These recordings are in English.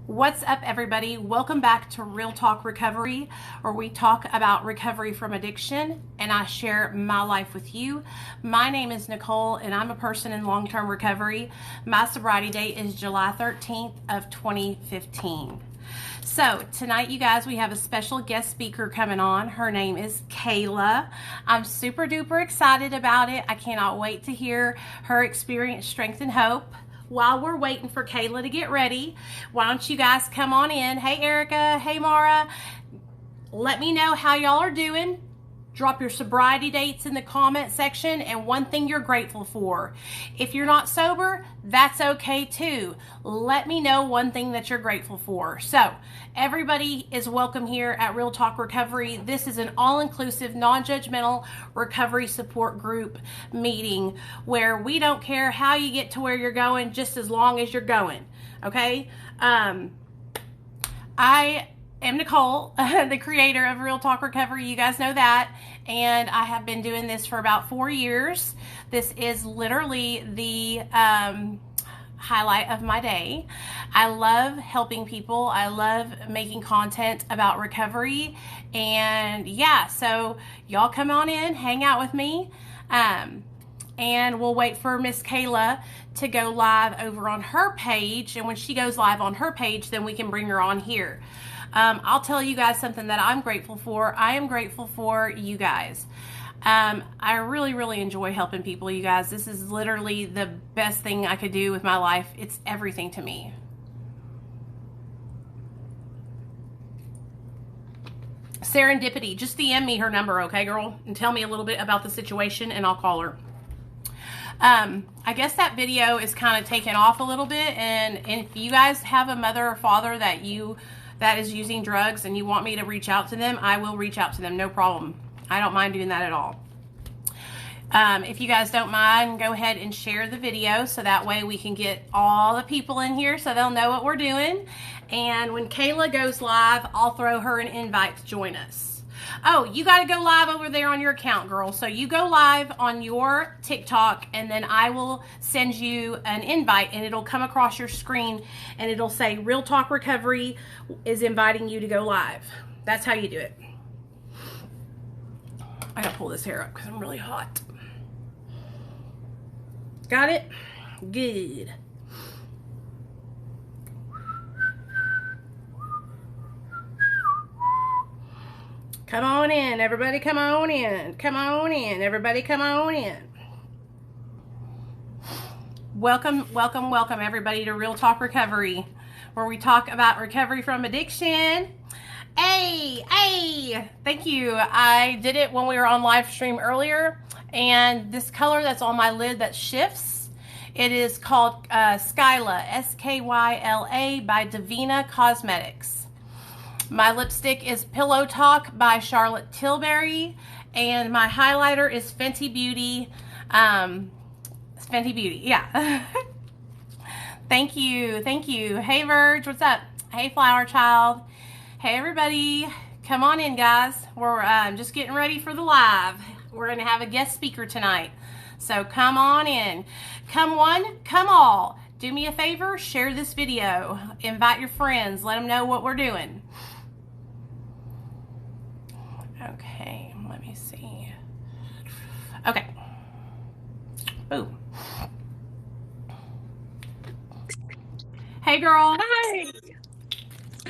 What's up, everybody? Welcome back to Real Talk Recovery, where we talk about recovery from addiction and I share my life with you. My name is Nicole and I'm a person in long-term recovery. My sobriety date is July 13th of 2015. So tonight, you guys, we have a special guest speaker coming on. Her name is Kayla. I'm super duper excited about it. I cannot wait to hear her experience, strength, and hope. While we're waiting for Kayla to get ready, why don't you guys come on in? Hey, Erica. Hey, Mara. Let me know how y'all are doing. Drop your sobriety dates in the comment section and one thing you're grateful for. If you're not sober, that's okay too. Let me know one thing that you're grateful for. So, everybody is welcome here at Real Talk Recovery. This is an all-inclusive, non-judgmental recovery support group meeting where we don't care how you get to where you're going, just as long as you're going. Okay? I am Nicole, the creator of Real Talk Recovery. You guys know that. And I have been doing this for about 4 years. This is literally the highlight of my day. I love helping people. I love making content about recovery. And yeah, so y'all come on in, hang out with me. And we'll wait for Miss Kayla to go live over on her page. And when she goes live on her page, then we can bring her on here. I'll tell you guys something that I'm grateful for. I am grateful for you guys. I really, really enjoy helping people, you guys. This is literally the best thing I could do with my life. It's everything to me. Serendipity, just DM me her number, okay, girl? And tell me a little bit about the situation and I'll call her. I guess that video is kind of taken off a little bit, and if you guys have a mother or father that is using drugs and you want me to reach out to them, I will reach out to them, no problem. I don't mind doing that at all. If you guys don't mind, go ahead and share the video so that way we can get all the people in here so they'll know what we're doing. And when Kayla goes live, I'll throw her an invite to join us. Oh, you got to go live over there on your account, girl. So you go live on your TikTok, and then I will send you an invite, and it'll come across your screen, and it'll say Real Talk Recovery is inviting you to go live. That's how you do it. I got to pull this hair up because I'm really hot. Got it? Good. Come on in, everybody, come on in. Come on in, everybody, come on in. Welcome, welcome, welcome, everybody, to Real Talk Recovery, where we talk about recovery from addiction. Hey, thank you. I did it when we were on live stream earlier, and this color that's on my lid that shifts, it is called Skyla, S-K-Y-L-A, by Divina Cosmetics. My lipstick is Pillow Talk by Charlotte Tilbury, and my highlighter is Fenty Beauty. Fenty Beauty, yeah. Thank you, thank you. Hey, Verge, what's up? Hey, Flower Child. Hey, everybody. Come on in, guys. We're just getting ready for the live. We're going to have a guest speaker tonight. So come on in. Come one, come all. Do me a favor, share this video. Invite your friends. Let them know what we're doing. Okay, let me see. Okay. Boom. Hey, girl. Hi.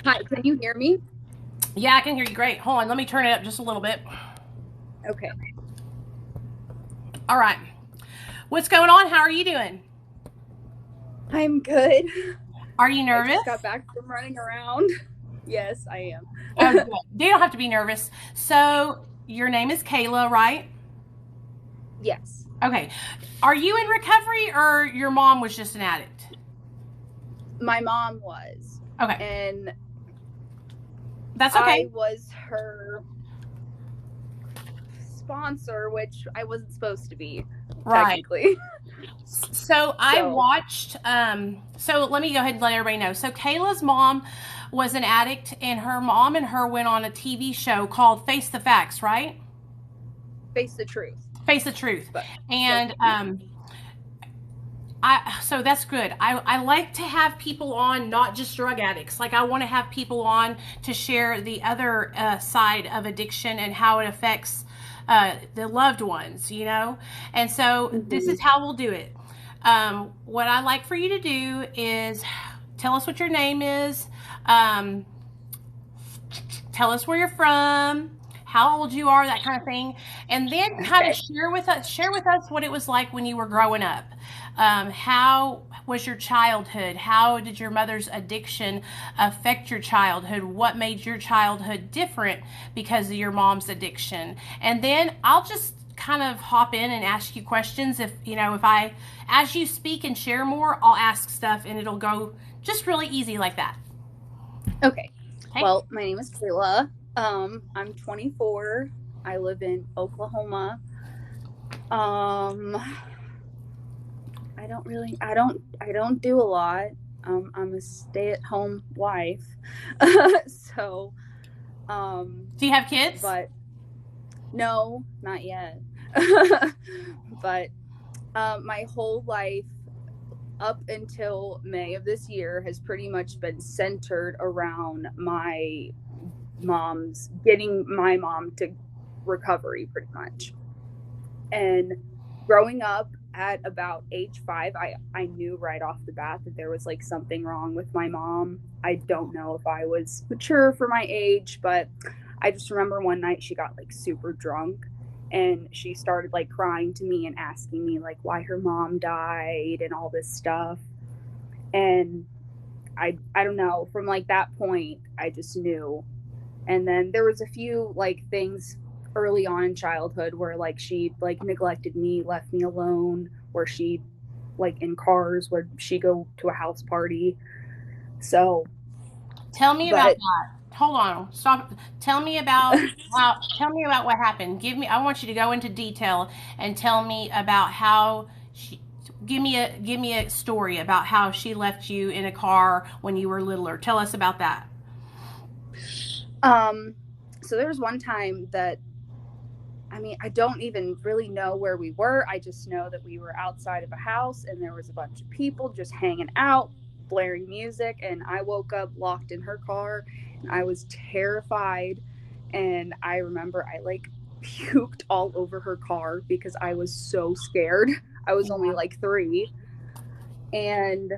Hi, can you hear me? Yeah, I can hear you great. Hold on, let me turn it up just a little bit. Okay. All right. What's going on? How are you doing? I'm good. Are you nervous? I just got back from running around. Yes, I am. Oh, good. You don't have to be nervous. So, your name is Kayla, right? Yes. Okay. Are you in recovery or your mom was just an addict? My mom was. Okay. And that's okay. I was her sponsor, which I wasn't supposed to be, technically. So I watched, so let me go ahead and let everybody know. So Kayla's mom was an addict, and her mom and her went on a TV show called Face the Facts, right? Face the Truth. Face the Truth. But, and So that's good. I like to have people on, not just drug addicts. Like I want to have people on to share the other side of addiction and how it affects the loved ones, you know? And so this Mm-hmm. is how we'll do it. What I like for you to do is tell us what your name is, um, tell us where you're from, how old you are, that kind of thing, and then kind of Okay. share with us what it was like when you were growing up. How was your childhood? How did your mother's addiction affect your childhood? What made your childhood different because of your mom's addiction? And then I'll just kind of hop in and ask you questions. If you know, if I, as you speak and share more, I'll ask stuff and it'll go just really easy like that. Okay. Okay. Well, my name is Kayla. I'm 24. I live in Oklahoma. Um, I don't do a lot. I'm a stay-at-home wife. So, Do you have kids? but no, not yet. But my whole life up until May of this year has pretty much been centered around getting my mom to recovery pretty much. And growing up at about age 5, I knew right off the bat that there was like something wrong with my mom. I don't know if I was mature for my age, but I just remember one night she got like super drunk and she started like crying to me and asking me like why her mom died and all this stuff. And I don't know, from like that point I just knew. And then there was a few like things early on in childhood where like she like neglected me, left me alone, where she like in cars where she go to a house party. So, Tell me about but that. Hold on. Stop. Tell me about how. Tell me about what happened. Give me. I want you to go into detail and tell me about how she. Give me a story about how she left you in a car when you were littler. Tell us about that. um so there was one time that I mean, I don't even really know where we were. I just know that we were outside of a house and there was a bunch of people just hanging out, blaring music. And I woke up locked in her car and I was terrified. And I remember I like puked all over her car because I was so scared. I was only Yeah. like 3. And,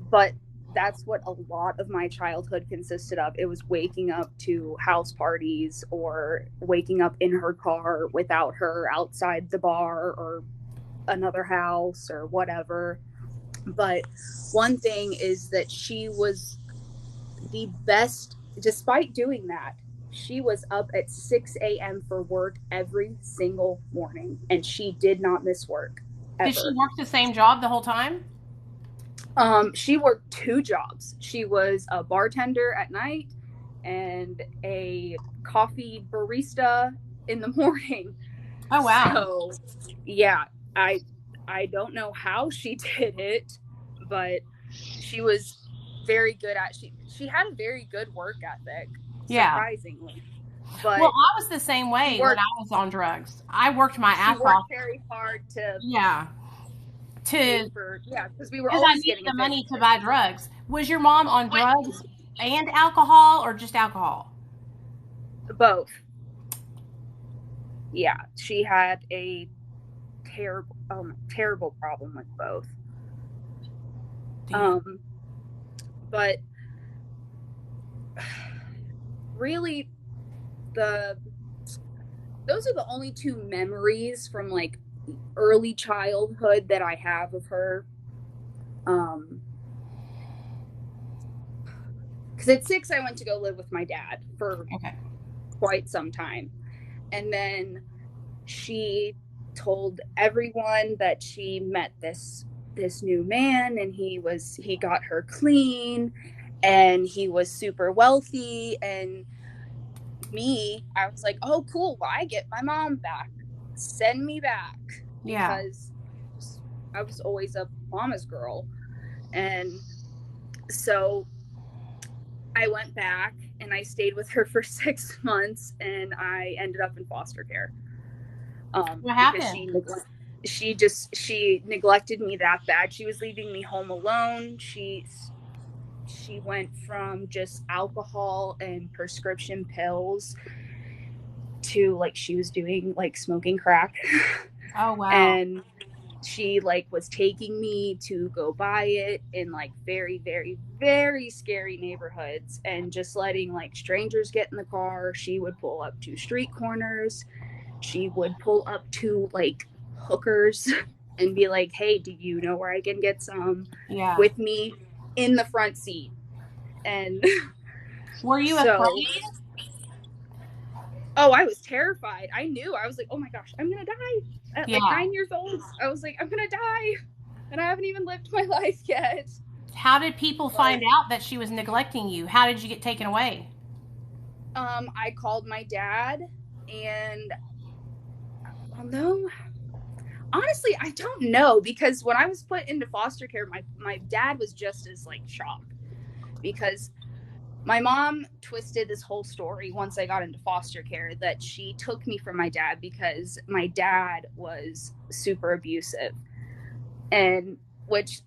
but that's what a lot of my childhood consisted of. It was waking up to house parties or waking up in her car without her outside the bar or another house or whatever. But one thing is that she was the best, despite doing that, she was up at 6 a.m. for work every single morning and she did not miss work Did she ever. work the same job the whole time? She worked 2 jobs. She was a bartender at night and a coffee barista in the morning. Oh wow. So, yeah, I I don't know how she did it, but she was very good at she had a very good work ethic, Yeah. surprisingly. Well, But I was the same she way when worked I was on drugs. I worked my she ass worked off. very hard to Yeah. pay To for, yeah, because we were because I always needed getting the money to evicted. buy drugs. Was your mom on drugs and alcohol or just alcohol? Both. Yeah, she had a terrible problem with both. Damn. Um, but really, the those are the only 2 memories from like early childhood that I have of her. Um, because at 6 I went to go live with my dad for Okay. quite some time, and then she told everyone that she met this new man and he got her clean and he was super wealthy. And I was like, oh cool, well, I get my mom back, send me back, Yeah. because I was always a mama's girl. And so I went back and I stayed with her for 6 months and I ended up in foster care, What because happened? she neglected me that bad. She was leaving me home alone. She went from just alcohol and prescription pills to like she was doing like smoking crack. Oh, wow. And she like was taking me to go buy it in like very, very, very scary neighborhoods and just letting like strangers get in the car. She would pull up to street corners. She would pull up to like hookers and be like, hey, do you know where I can get some? Yeah. With me in the front seat. And Were you so, afraid? oh, I was terrified. I knew. I was like, oh my gosh, I'm going to die. At like Yeah. 9 years old, I was like, I'm going to die. And I haven't even lived my life yet. How did people But find out that she was neglecting you? How did you get taken away? I called my dad, and although honestly, I don't know, because when I was put into foster care, my dad was just as like shocked, because my mom twisted this whole story once I got into foster care that she took me from my dad because my dad was super abusive. And which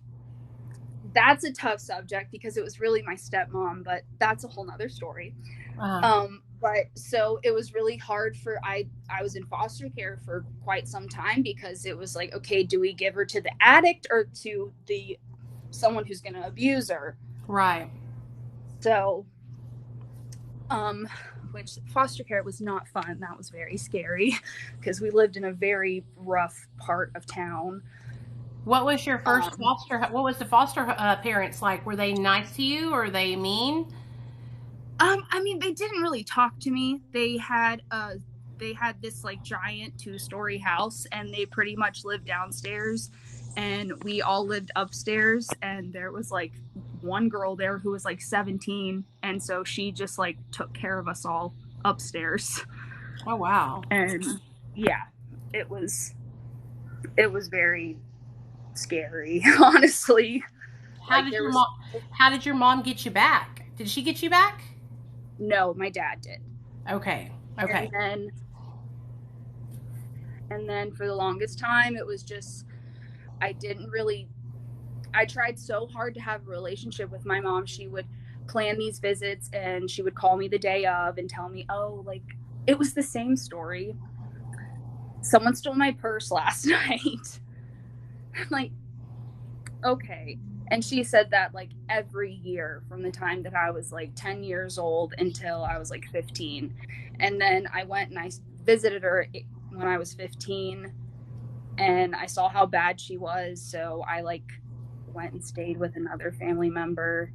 that's a tough subject because it was really my stepmom, but that's a whole nother story. But so it was really hard for I was in foster care for quite some time because it was like, okay, do we give her to the addict or to the someone who's going to abuse her? Right. So which foster care was not fun. That was very scary because we lived in a very rough part of town. What was your first foster? What was the foster parents like? Were they nice to you, or were they mean? I mean, they didn't really talk to me. They had this like giant 2-story house, and they pretty much lived downstairs, and we all lived upstairs. And there was like one girl there who was like 17, and so she just like took care of us all upstairs. Oh, wow. And yeah, it was very scary, honestly. How Like did there your was mom? How did your mom get you back? Did she get you back? no, my dad did. Okay. Okay. And then for the longest time it was just I tried so hard to have a relationship with my mom. She would plan these visits and she would call me the day of and tell me, oh, like it was the same story. Someone stole my purse last night. I'm like, okay. And she said that like every year from the time that I was like 10 years old until I was like 15. And then I went and I visited her when I was 15 and I saw how bad she was. So I like went and stayed with another family member.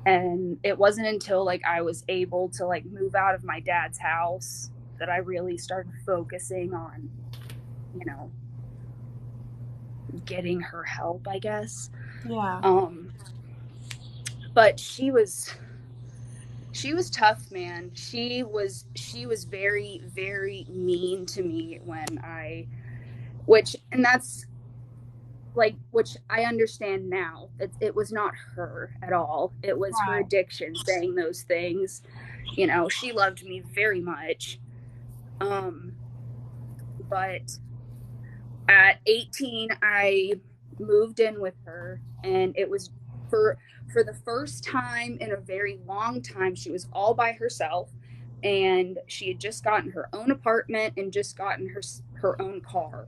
And it wasn't until like I was able to like move out of my dad's house that I really started focusing on, you know, getting her help, I guess. Yeah. But she was tough, man. She was very, very mean to me and that's like, which I understand now. It was not her at all. It was her Right. addiction saying those things. You know, she loved me very much. But at 18, I moved in with her, and it was for the first time in a very long time, she was all by herself, and she had just gotten her own apartment and just gotten her own car,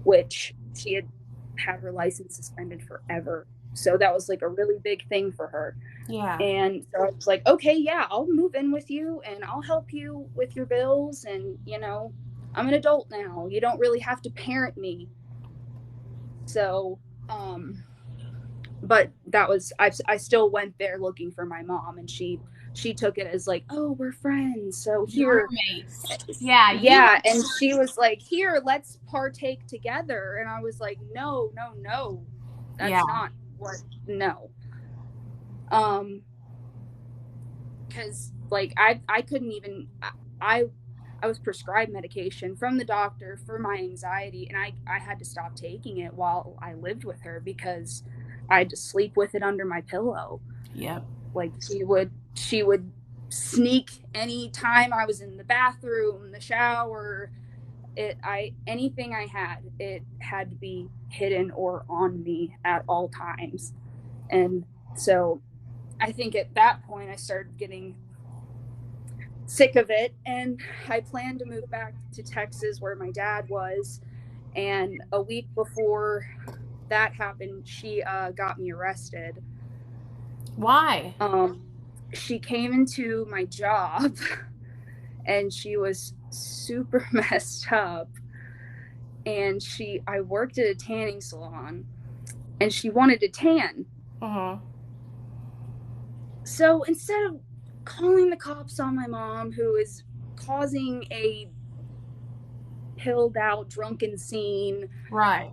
which she had her license suspended forever. So that was like a really big thing for her. Yeah. And so I was like, okay, yeah, I'll move in with you and I'll help you with your bills. And, you know, I'm an adult now. You don't really have to parent me. So, but that was, I still went there looking for my mom, and she took it as like, oh, we're friends. So Your here, roommates. Yeah. yeah. And she was like, here, let's partake together. And I was like, no, that's Yeah. not what, no. Because like I couldn't even, I was prescribed medication from the doctor for my anxiety, and I had to stop taking it while I lived with her because I had to sleep with it under my pillow. Yep. Like she would sneak any time I was in the bathroom, the shower, Anything I had, it had to be hidden or on me at all times. And so I think at that point I started getting sick of it, and I planned to move back to Texas where my dad was. And a week before that happened, she got me arrested. Why? She came into my job and she was super messed up. And I worked at a tanning salon, and she wanted to tan. So instead of calling the cops on my mom, who is causing a pilled out, drunken scene, Right.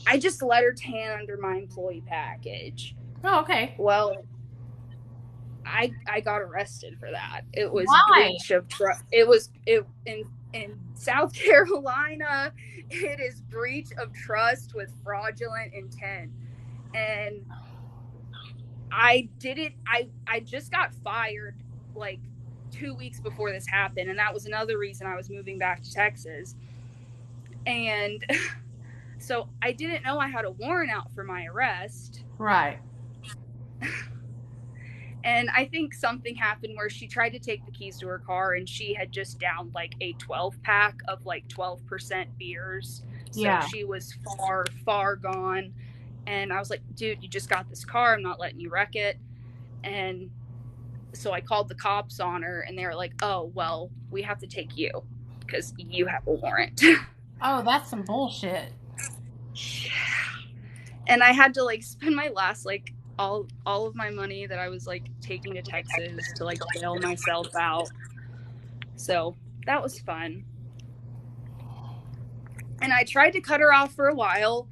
I just let her tan under my employee package. Oh, okay. Well, I got arrested for that. It was Why? breach of trust. In South Carolina, it is breach of trust with fraudulent intent. And I did it. I just got fired like 2 weeks before this happened, and that was another reason I was moving back to Texas. And so I didn't know I had a warrant out for my arrest. Right. And I think something happened where she tried to take the keys to her car, and she had just downed like a 12-pack of like 12% beers. So Yeah. she was far, far gone. And I was like, dude, you just got this car. I'm not letting you wreck it. And so I called the cops on her, and they were like, oh, well, we have to take you because you have a warrant. Oh, that's some bullshit. And I had to like spend my last like all of my money that I was like taking to Texas to like bail myself out. So that was fun. And I tried to cut her off for a while,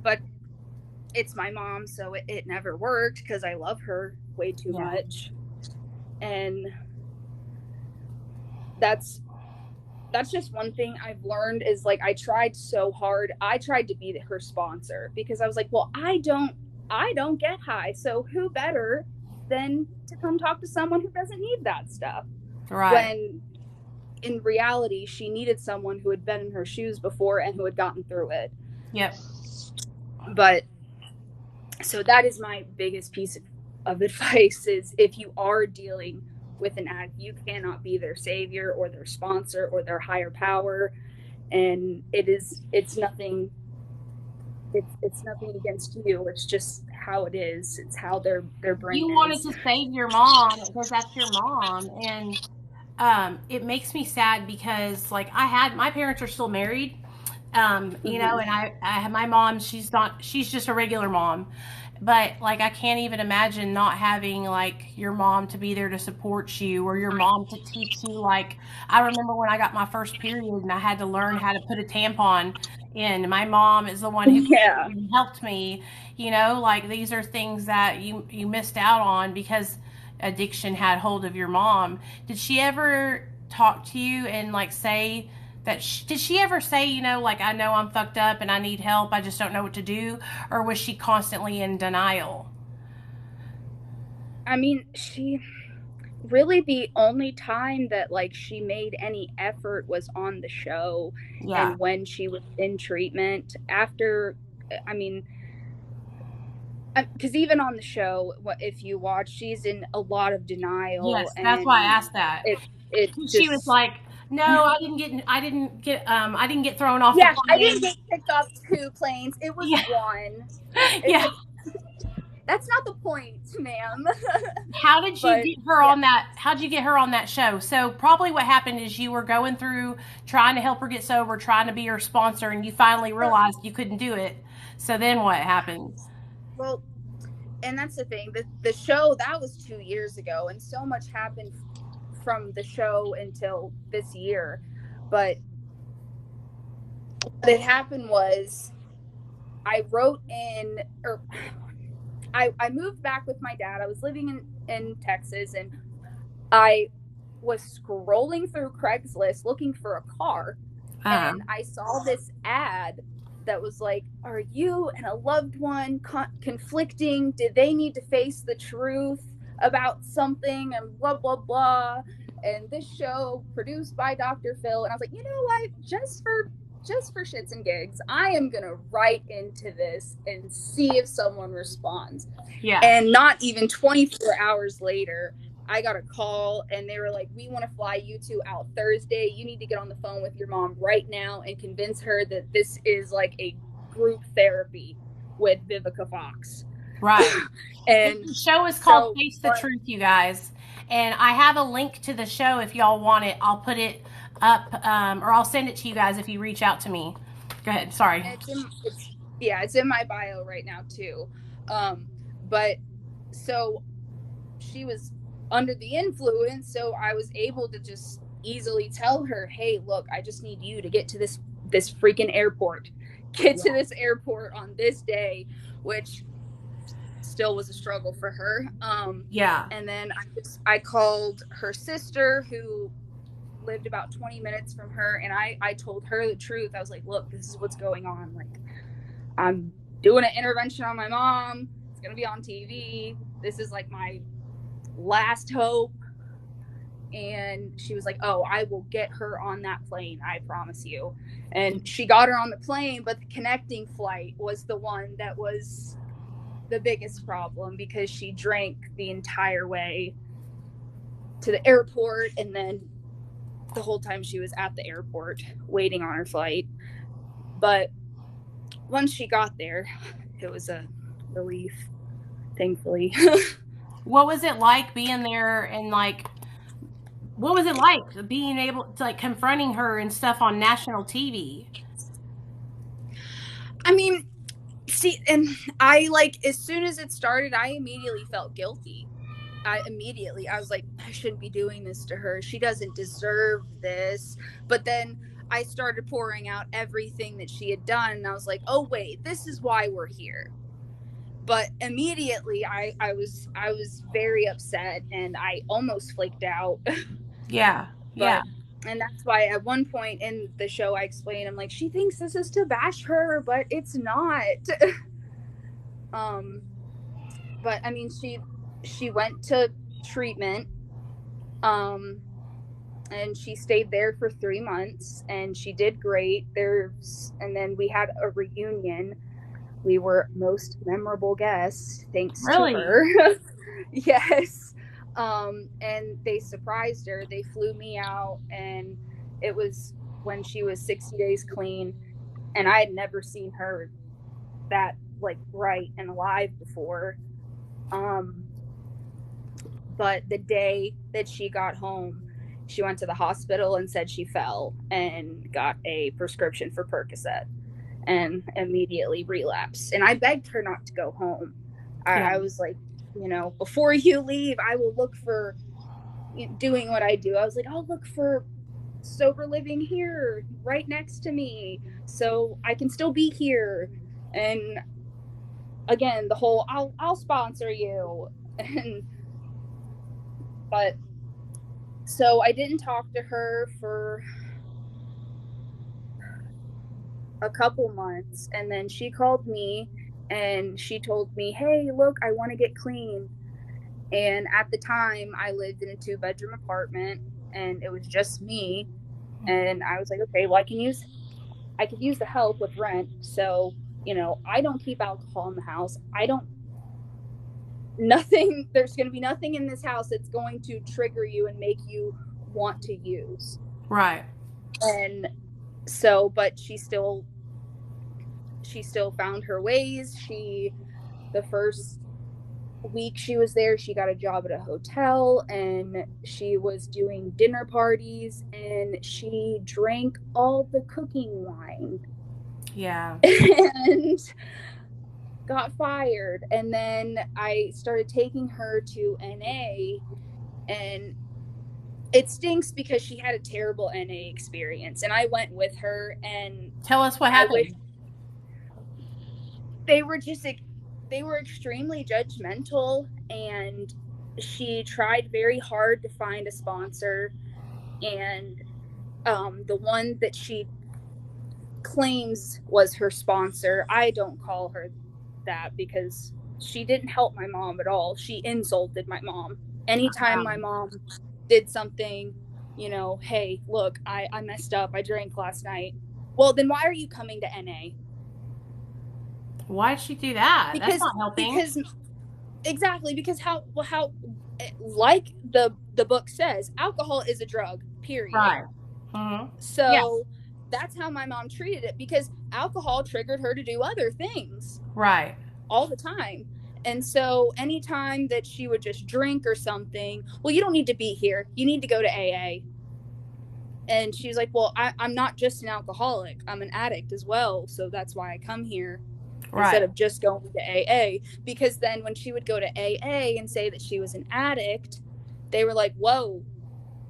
but it's my mom, so it never worked because I love her way too much. And that's just one thing I've learned is like I tried so hard. I tried to be her sponsor because I was like, well, I don't get high, so who better than to come talk to someone who doesn't need that stuff. Right. When in reality, she needed someone who had been in her shoes before and who had gotten through it. Yep. But so that is my biggest piece of advice is if you are dealing with an addict, you cannot be their savior or their sponsor or their higher power. And it's nothing against you. It's just how it is. It's how their brain You is. wanted to save your mom because that's your mom. And it makes me sad because like my parents are still married. You know, and I have my mom, she's just a regular mom. But like I can't even imagine not having like your mom to be there to support you or your mom to teach you. Like I remember when I got my first period and I had to learn how to put a tampon in. My mom is the one who helped me. You know, like these are things that you missed out on because addiction had hold of your mom. Did she ever talk to you and like say that did she ever say, you know, like, I know I'm fucked up and I need help, I just don't know what to do? Or was she constantly in denial? I mean, she really, the only time that like she made any effort was on the show. Yeah. And when she was in treatment after, I mean, because even on the show, if you watch, she's in a lot of denial. Yes, that's why I asked that. She was like, no, I didn't get thrown off. Yeah, I didn't get picked off 2 planes. It was 1. Yeah. That's not the point, ma'am. How did you get her on that? How'd you get her on that show? So probably what happened is you were going through trying to help her get sober, trying to be her sponsor, and you finally realized you couldn't do it. So then what happened? Well, and that's the thing. The show, that was 2 years ago, and so much happened from the show until this year. But what had happened was I moved back with my dad. I was living in Texas, and I was scrolling through Craigslist looking for a car. And I saw this ad that was like, are you and a loved one conflicting? Did they need to face the truth about something and blah, blah, blah? and this show produced by Dr. Phil. And I was like, you know what? Just for shits and gigs, I am going to write into this and see if someone responds. Yeah. And not even 24 hours later, I got a call and they were like, we want to fly you two out Thursday. You need to get on the phone with your mom right now and convince her that this is like a group therapy with Vivica Fox. Right. And the show is called Face the Truth, you guys. And I have a link to the show if y'all want it. I'll put it up, or I'll send it to you guys if you reach out to me. Go ahead. Sorry. It's in my bio right now too. But so she was under the influence, so I was able to just easily tell her, hey, look, I just need you to get to this freaking airport. Get to this airport on this day, which still was a struggle for her. And then I called her sister, who lived about 20 minutes from her, and I told her the truth. I was like, look, this is what's going on. Like, I'm doing an intervention on my mom. It's gonna be on TV. This is like my last hope. And she was like, oh, I will get her on that plane, I promise you. And she got her on the plane, but the connecting flight was the one that was the biggest problem, because she drank the entire way to the airport, and then the whole time she was at the airport waiting on her flight. But once she got there, it was a relief, thankfully. What was it like being there, and like, what was it like being able to, like, confronting her and stuff on national TV? I mean, see, and I, like, as soon as it started, I immediately felt guilty. I was like, I shouldn't be doing this to her. She doesn't deserve this. But then I started pouring out everything that she had done, and I was like, oh wait, this is why we're here. But immediately I was very upset, and I almost flaked out. Yeah. And that's why at one point in the show I explained, I'm like, she thinks this is to bash her, but it's not. But I mean, she went to treatment, and she stayed there for 3 months, and she did great. And then we had a reunion. We were most memorable guests, thanks to her. Yes. And they surprised her. They flew me out, and it was when she was 60 days clean, and I had never seen her that, like, bright and alive before. But the day that she got home, she went to the hospital and said she fell and got a prescription for Percocet and immediately relapsed. And I begged her not to go home. I was like, you know, before you leave, I will look for doing what I do. I was like, I'll look for sober living here right next to me so I can still be here. And again, the whole I'll sponsor you. But so I didn't talk to her for a couple months, and then she called me and she told me, hey, look, I want to get clean. And at the time I lived in a 2-bedroom apartment, and it was just me. And I was like, okay, well, I could use the help with rent. So, you know, I don't keep alcohol in the house. There's going to be nothing in this house that's going to trigger you and make you want to use. Right. And so, but she still found her ways. The first week she was there, she got a job at a hotel, and she was doing dinner parties, and she drank all the cooking wine. Yeah. And got fired. And then I started taking her to NA, and it stinks because she had a terrible NA experience, and I went with her. And tell us what happened. They were extremely judgmental, and she tried very hard to find a sponsor, and the one that she claims was her sponsor, I don't call her that, because she didn't help my mom at all. She insulted my mom. Anytime my mom did something, hey, look, I messed up, I drank last night. Well, then why are you coming to NA? Why'd she do that? That's Because not helping. because exactly, because how like the book says, alcohol is a drug, period. Right. Mm-hmm. Yeah. So that's how my mom treated it, because alcohol triggered her to do other things Right. all the time. And so anytime that she would just drink or something, well, you don't need to be here, you need to go to AA. And she's like, well, I'm not just an alcoholic, I'm an addict as well, so that's why I come here instead Right. of just going to AA. Because then when she would go to AA and say that she was an addict, they were like, whoa,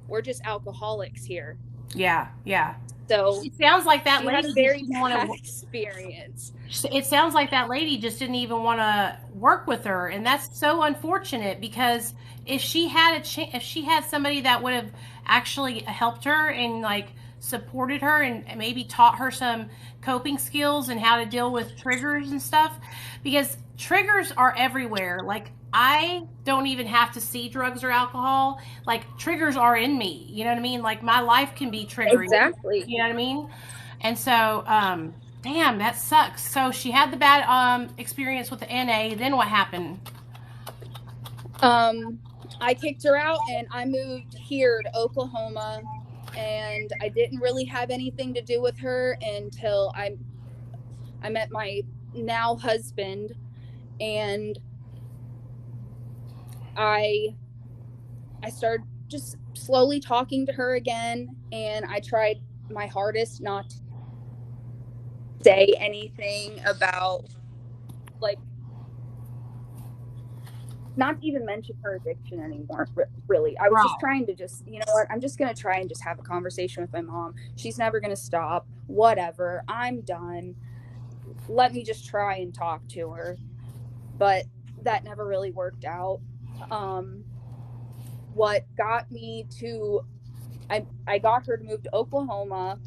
we're just alcoholics here. Yeah. Yeah. So It sounds like that she had lady a just very didn't want bad to. experience. It sounds like that lady just didn't even want to work with her, and that's so unfortunate because if she had if she had somebody that would have actually helped her and like supported her and maybe taught her some coping skills and how to deal with triggers and stuff, because triggers are everywhere. Like I don't even have to see drugs or alcohol. Like triggers are in me. You know what I mean? Like my life can be triggering. Exactly. You know what I mean? And so, damn, that sucks. So she had the bad experience with the NA. Then what happened? I kicked her out and I moved here to Oklahoma, and I didn't really have anything to do with her until I met my now husband, and I started just slowly talking to her again, and I tried my hardest not to say anything about, like, not even mention her addiction anymore. Really, I was just Right. trying to just, you know what, I'm just going to try and just have a conversation with my mom. She's never going to stop, whatever, I'm done, let me just try and talk to her. But that never really worked out. um what got me to I got her to move to Oklahoma.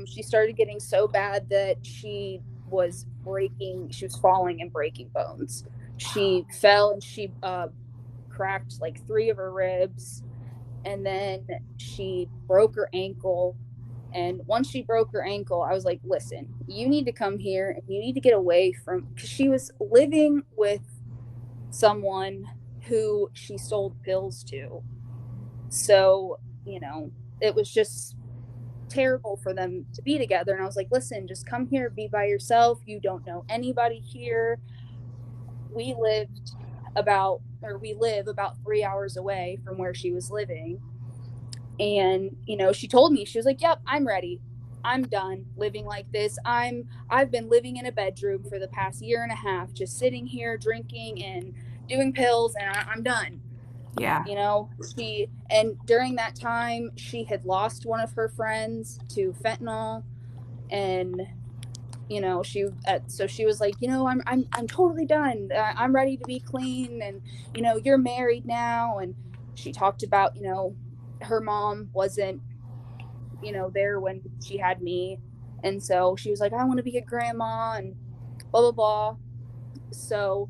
She started getting so bad that she was falling and breaking bones. She fell and she cracked like 3 of her ribs, and then she broke her ankle. And once she broke her ankle, I was like, listen, you need to come here and you need to get away from, because she was living with someone who she sold pills to. So, it was just terrible for them to be together. And I was like, listen, just come here, be by yourself. You don't know anybody here. We live about 3 hours away from where she was living. And, she told me, she was like, yep, I'm ready. I'm done living like this. I've been living in a bedroom for the past year and a half, just sitting here drinking and doing pills, and I'm done. Yeah. And during that time, she had lost one of her friends to fentanyl. And so she was like, I'm totally done, I'm ready to be clean, and you're married now. And she talked about, her mom wasn't, there when she had me. And so she was like, I want to be a grandma and blah blah blah. So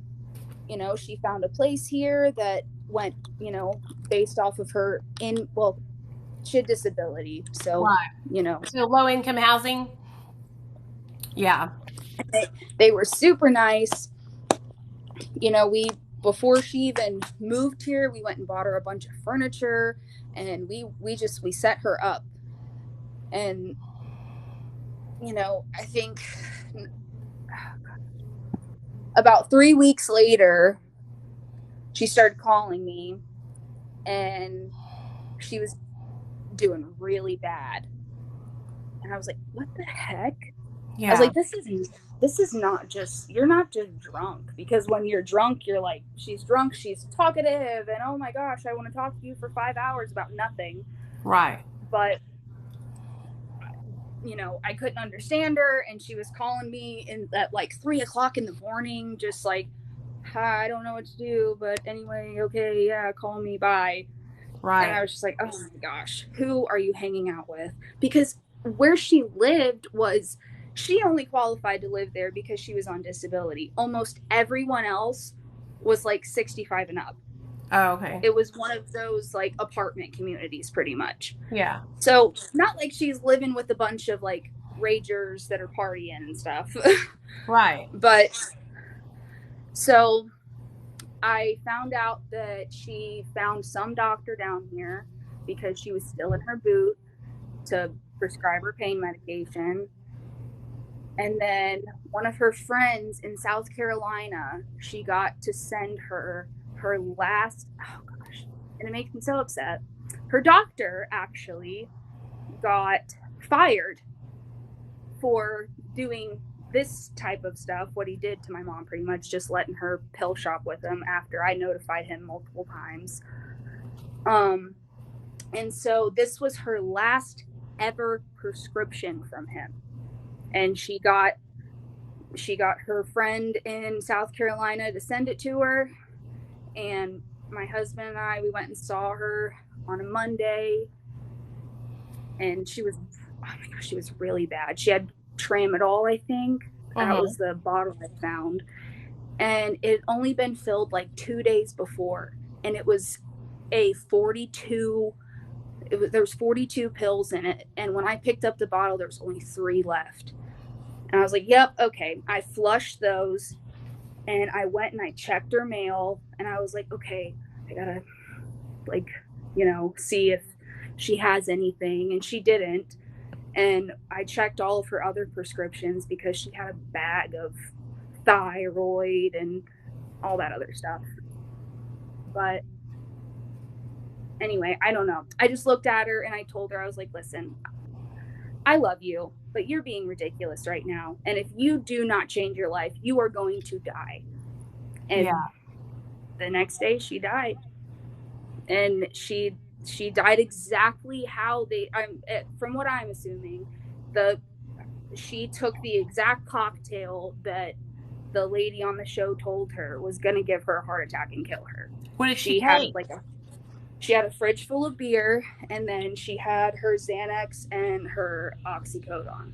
she found a place here that went, based off of her she had disability. So, Right. So low income housing. Yeah. they were super nice. We before she even moved here, we went and bought her a bunch of furniture, and we set her up. And I think about 3 weeks later, she started calling me, and she was doing really bad. And I was like, what the heck? I was Yeah. like, this is not just, you're not just drunk, because when you're drunk, you're like, she's drunk, she's talkative, and oh my gosh, I want to talk to you for 5 hours about nothing. Right. But I couldn't understand her, and she was calling me at like 3 o'clock in the morning, just like, hi, I don't know what to do, but anyway, okay, yeah, call me, bye. And I Right. was just like, oh my gosh, who are you hanging out with? Because where she lived she only qualified to live there because she was on disability. Almost everyone else was like 65 and up. Oh, okay. It was one of those like apartment communities pretty much. Yeah. So not like she's living with a bunch of like ragers that are partying and stuff. Right. But so I found out that she found some doctor down here because she was still in her boot to prescribe her pain medication. And then one of her friends in South Carolina, she got to send her last, oh gosh, and it makes me so upset. Her doctor actually got fired for doing this type of stuff, what he did to my mom, pretty much just letting her pill shop with him after I notified him multiple times. And so this was her last ever prescription from him. And she got her friend in South Carolina to send it to her. And my husband and I, we went and saw her on a Monday. And she was, oh my gosh, she was really bad. She had tramadol, I think. That was the bottle I found. And it had only been filled like 2 days before. And it was a 42, there was 42 pills in it. And when I picked up the bottle, there was only 3 left. And I was like, yep, okay. I flushed those. And I went and I checked her mail. And I was like, okay, I gotta, like, see if she has anything. And she didn't. And I checked all of her other prescriptions because she had a bag of thyroid and all that other stuff. But anyway, I don't know. I just looked at her and I told her, I was like, listen, I love you, but you're being ridiculous right now. And if you do not change your life, you are going to die. And the next day she died. And she died exactly how from what I'm assuming, she took the exact cocktail that the lady on the show told her was going to give her a heart attack and kill her. What did she take? She had a fridge full of beer, and then she had her Xanax and her oxycodone.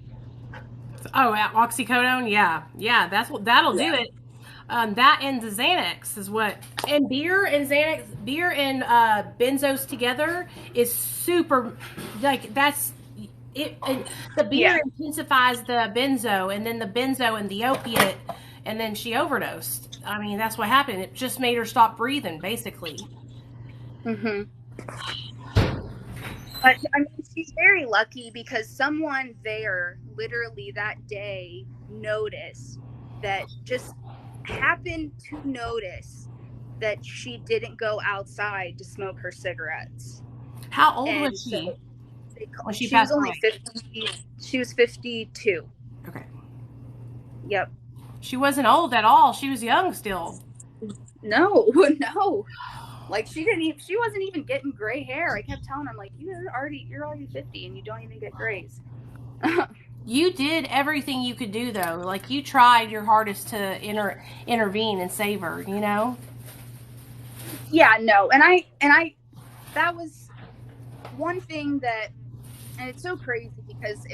Oh, oxycodone? Yeah. That'll do it. That and the Xanax is what, and beer and Xanax, beer and benzos together is super, like, that's it. The beer intensifies the benzo, and then the benzo and the opiate, and then she overdosed. I mean, that's what happened. It just made her stop breathing, basically. But I mean, she's very lucky because someone there literally that day noticed that, just happened to notice that she didn't go outside to smoke her cigarettes. How old was she? When she was only 50. She was 52. Okay. Yep. She wasn't old at all. She was young still. No. Like she wasn't even getting gray hair. I kept telling her, I'm like, you're already 50 and you don't even get grays. You did everything you could do, though. Like, you tried your hardest to intervene and save her, Yeah, no. And I that was one thing that, and it's so crazy because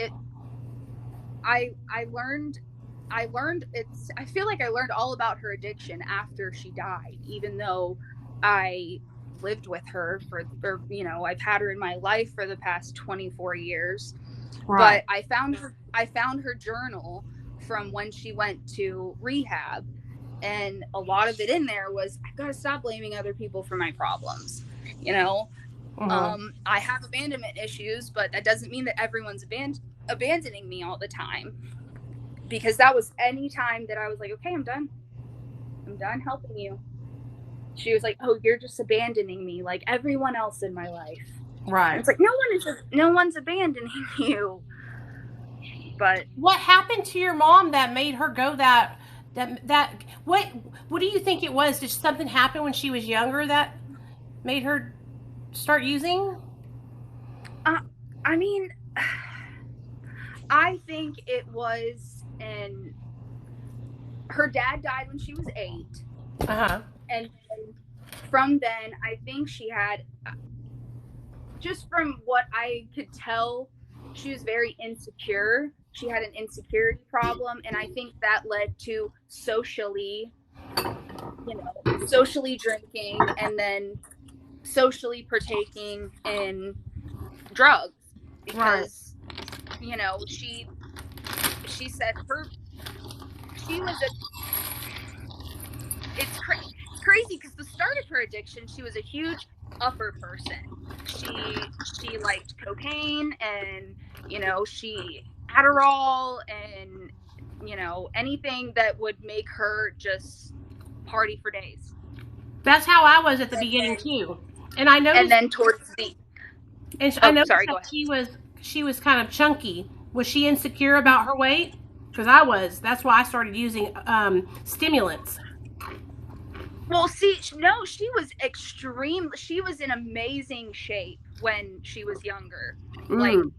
I learned I feel like I learned all about her addiction after she died, even though I lived with her I've had her in my life for the past 24 years. Right. But I found her journal from when she went to rehab, and a lot of it in there was, I've got to stop blaming other people for my problems. I have abandonment issues, but that doesn't mean that everyone's abandoning me all the time. Because that was any time that I was like, okay, I'm done helping you. She was like, oh, you're just abandoning me like everyone else in my life. Right. And it's like, no one's abandoning you. But what happened to your mom that made her go that what do you think it was? Did something happen when she was younger that made her start using? I mean, I think it was her dad died when she was 8. And from then, I think she had, just from what I could tell, she was very insecure. She had an insecurity problem, and I think that led to socially socially drinking and then socially partaking in drugs Right. because, she said she was a it's crazy because the start of her addiction, she was a huge upper person. She liked cocaine and she Adderall and anything that would make her just party for days. That's how I was at the And beginning then too. And I and noticed then towards the I oh noticed sorry, that go ahead. she was kind of chunky. Was she insecure about her weight? Because I was. That's why I started using stimulants. Well, see, no, she was in amazing shape when she was younger. Like Mm.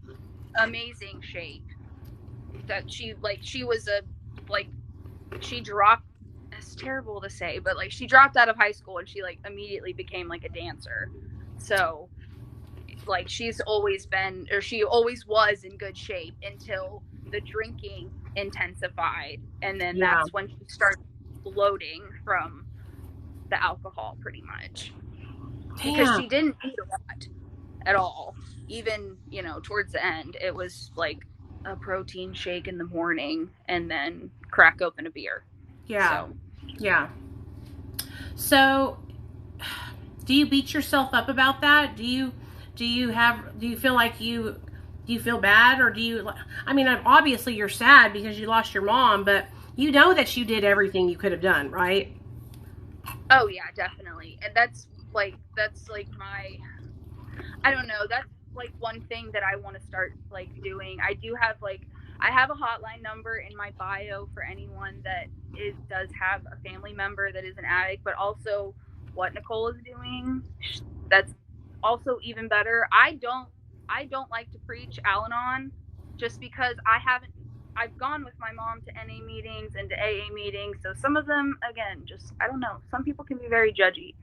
amazing shape. That she was a like she dropped it's terrible to say, but like she dropped out of high school and she like immediately became like a dancer. So like she's always been or she always was in good shape until the drinking intensified and then Yeah. that's when she started bloating from the alcohol pretty much because Damn. she didn't eat a lot at all. Even, towards the end, it was like a protein shake in the morning and then crack open a beer. Yeah. So, Yeah. So, do you beat yourself up about that? Do you feel like do you feel bad or do you I mean, obviously you're sad because you lost your mom, but you know that you did everything you could have done, right? oh yeah, definitely. And that's like my I don't know. That's like one thing that I want to start like doing. I have a hotline number in my bio for anyone that does have a family member that is an addict, but also what Nicole is doing. That's also even better. I don't like to preach Al-Anon just because I've gone with my mom to NA meetings and to AA meetings. So some of them again, just I don't know. Some people can be very judgy.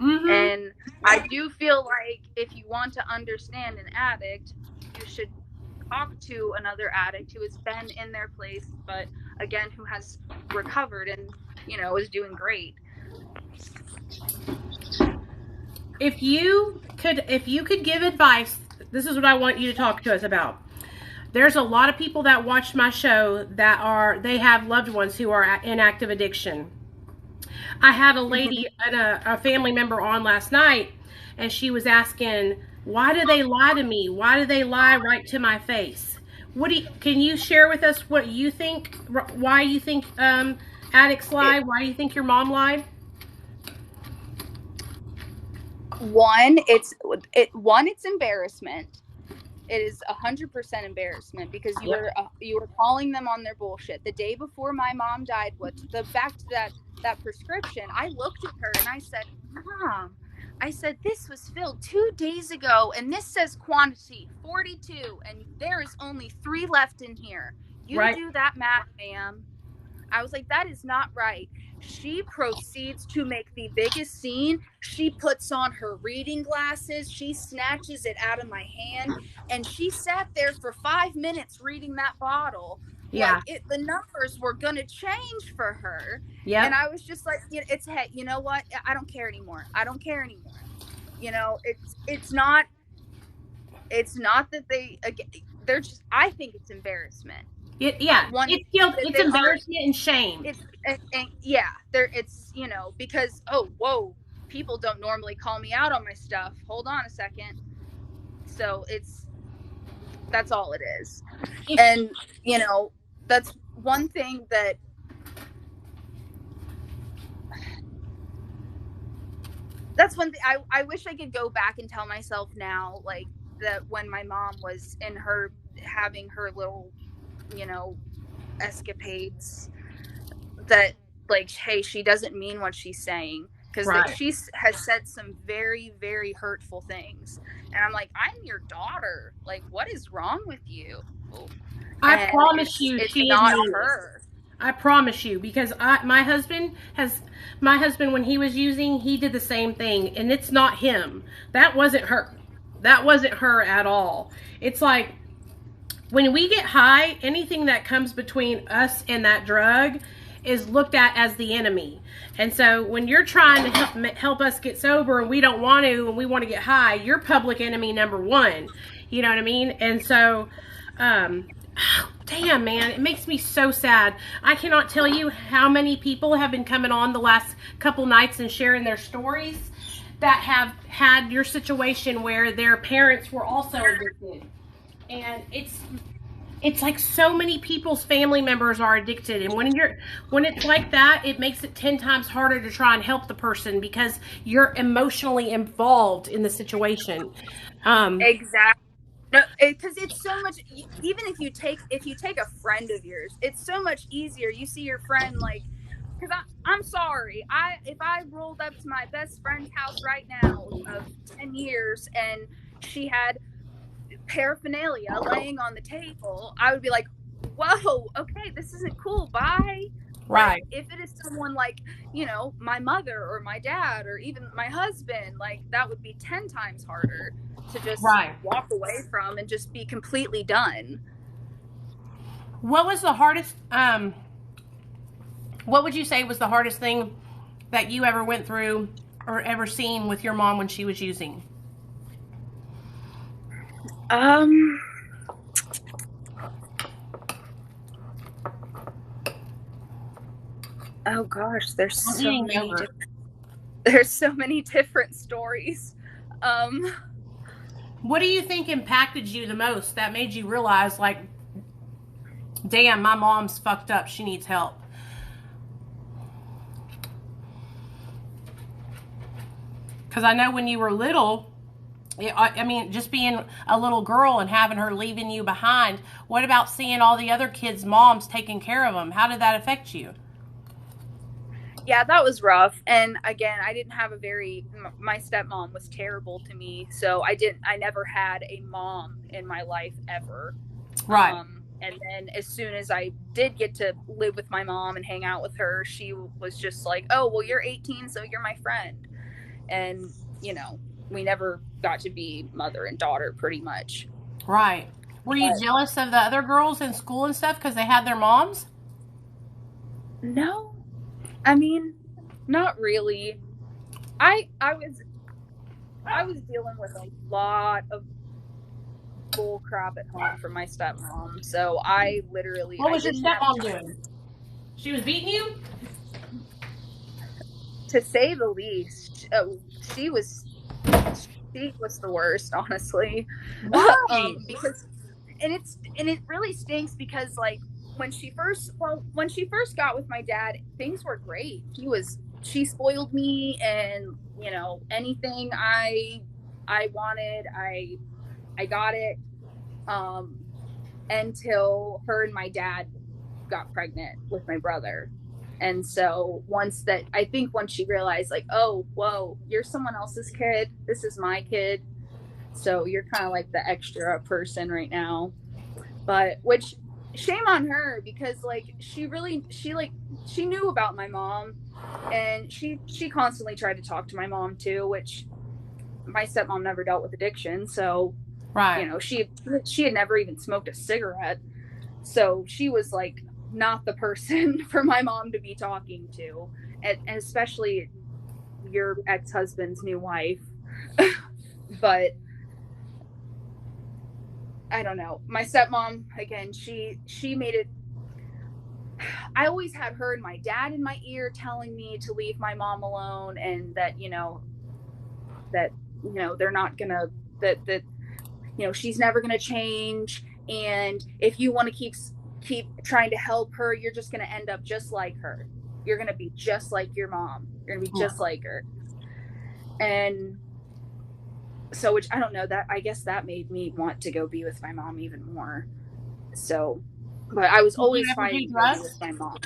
Mm-hmm. And I do feel like if you want to understand an addict, you should talk to another addict who has been in their place, but again, who has recovered and, is doing great. If you could give advice, this is what I want you to talk to us about. There's a lot of people that watch my show they have loved ones who are in active addiction. I had a lady and a family member on last night, and she was asking, "Why do they lie to me? Why do they lie right to my face?" Can you share with us what you think? Why you think addicts lie? It, Why do you think your mom lied? it's embarrassment. It is 100% embarrassment because Yep. you were calling them on their bullshit. The day before my mom died, back to that prescription, I looked at her and I said, "Mom, I said this was filled 2 days ago and this says quantity 42 and there is only 3 left in here. You Right. do that math, ma'am." I was like, that is not right. She proceeds to make the biggest scene. She puts on her reading glasses. She snatches it out of my hand. And she sat there for 5 minutes reading that bottle. Yeah. The numbers were going to change for her. And Yep. I was just like, it's, hey, you know what? I don't care anymore. I don't care anymore. It's not that they're just, I think it's embarrassment. Yeah. One, It's guilt. that It's they aren't embarrassment and shame. it's and yeah there it's because oh whoa, people don't normally call me out on my stuff, hold on a second. So that's all it is. If And that's one thing that that's one thing I wish I could go back and tell myself now, like that when my mom was in her having her little you know escapades, that like hey, she doesn't mean what she's saying, because right. she has said some very very hurtful things, and I'm like, I'm your daughter, like what is wrong with you? I And promise it's you, it's she didn't not mean it. her. I promise you, because my husband when he was using, he did the same thing, and it's not him. That wasn't her. That wasn't her at all. It's like when we get high, anything that comes between us and that drug, is looked at as the enemy. And so when you're trying to help us get sober and we don't want to, and we want to get high, you're public enemy number one. You know what I mean? And so, damn, man, it makes me so sad. I cannot tell you how many people have been coming on the last couple nights and sharing their stories that have had your situation where their parents were also addicted. And it's like so many people's family members are addicted, and when it's like that, it makes it 10 times harder to try and help the person because you're emotionally involved in the situation. Exactly. No, because it's so much. Even if you take a friend of yours, it's so much easier. You see your friend like, because I'm sorry, if I rolled up to my best friend's house right now of 10 years and she had paraphernalia laying on the table, I would be like, whoa, okay, this isn't cool, bye. Right. But if it is someone like, my mother or my dad or even my husband, like, that would be 10 times harder to just walk away from and just be completely done. What was the hardest, what would you say was the hardest thing that you ever went through or ever seen with your mom when she was using? Oh gosh, there's so many different stories. What do you think impacted you the most that made you realize, like, damn, my mom's fucked up, she needs help? Because I know when you were little, I mean, just being a little girl and having her leaving you behind, what about seeing all the other kids' moms taking care of them? How did that affect you? Yeah, that was rough. And again, I didn't have my stepmom was terrible to me. So I never had a mom in my life ever. Right. And then as soon as I did get to live with my mom and hang out with her, she was just like, oh, well, you're 18, so you're my friend. And, we never got to be mother and daughter pretty much. Right. Were you jealous of the other girls in school and stuff because they had their moms? No. I mean, not really. I was dealing with a lot of bull crap at home from my stepmom. So I literally... What was your stepmom doing? She was beating you? To say the least. She was the worst, honestly. Why? Because it really stinks because, like, when she first got with my dad, things were great. She spoiled me, and anything I wanted, I got it. Until her and my dad got pregnant with my brother. And so once she realized, like, oh, whoa, you're someone else's kid, this is my kid, so you're kind of like the extra person right now. But which, shame on her, because like she knew about my mom, and she constantly tried to talk to my mom too, which my stepmom never dealt with addiction, so she had never even smoked a cigarette, so she was like not the person for my mom to be talking to, and especially your ex-husband's new wife. But I don't know, my stepmom, again, she made it. I always had her and my dad in my ear telling me to leave my mom alone, and that they're not gonna, that she's never gonna change, and if you want to keep trying to help her, you're just gonna end up just like her. You're gonna be just like your mom. You're gonna be just like her. And so, which I don't know, that I guess that made me want to go be with my mom even more. So, but I was always fighting to be with my mom.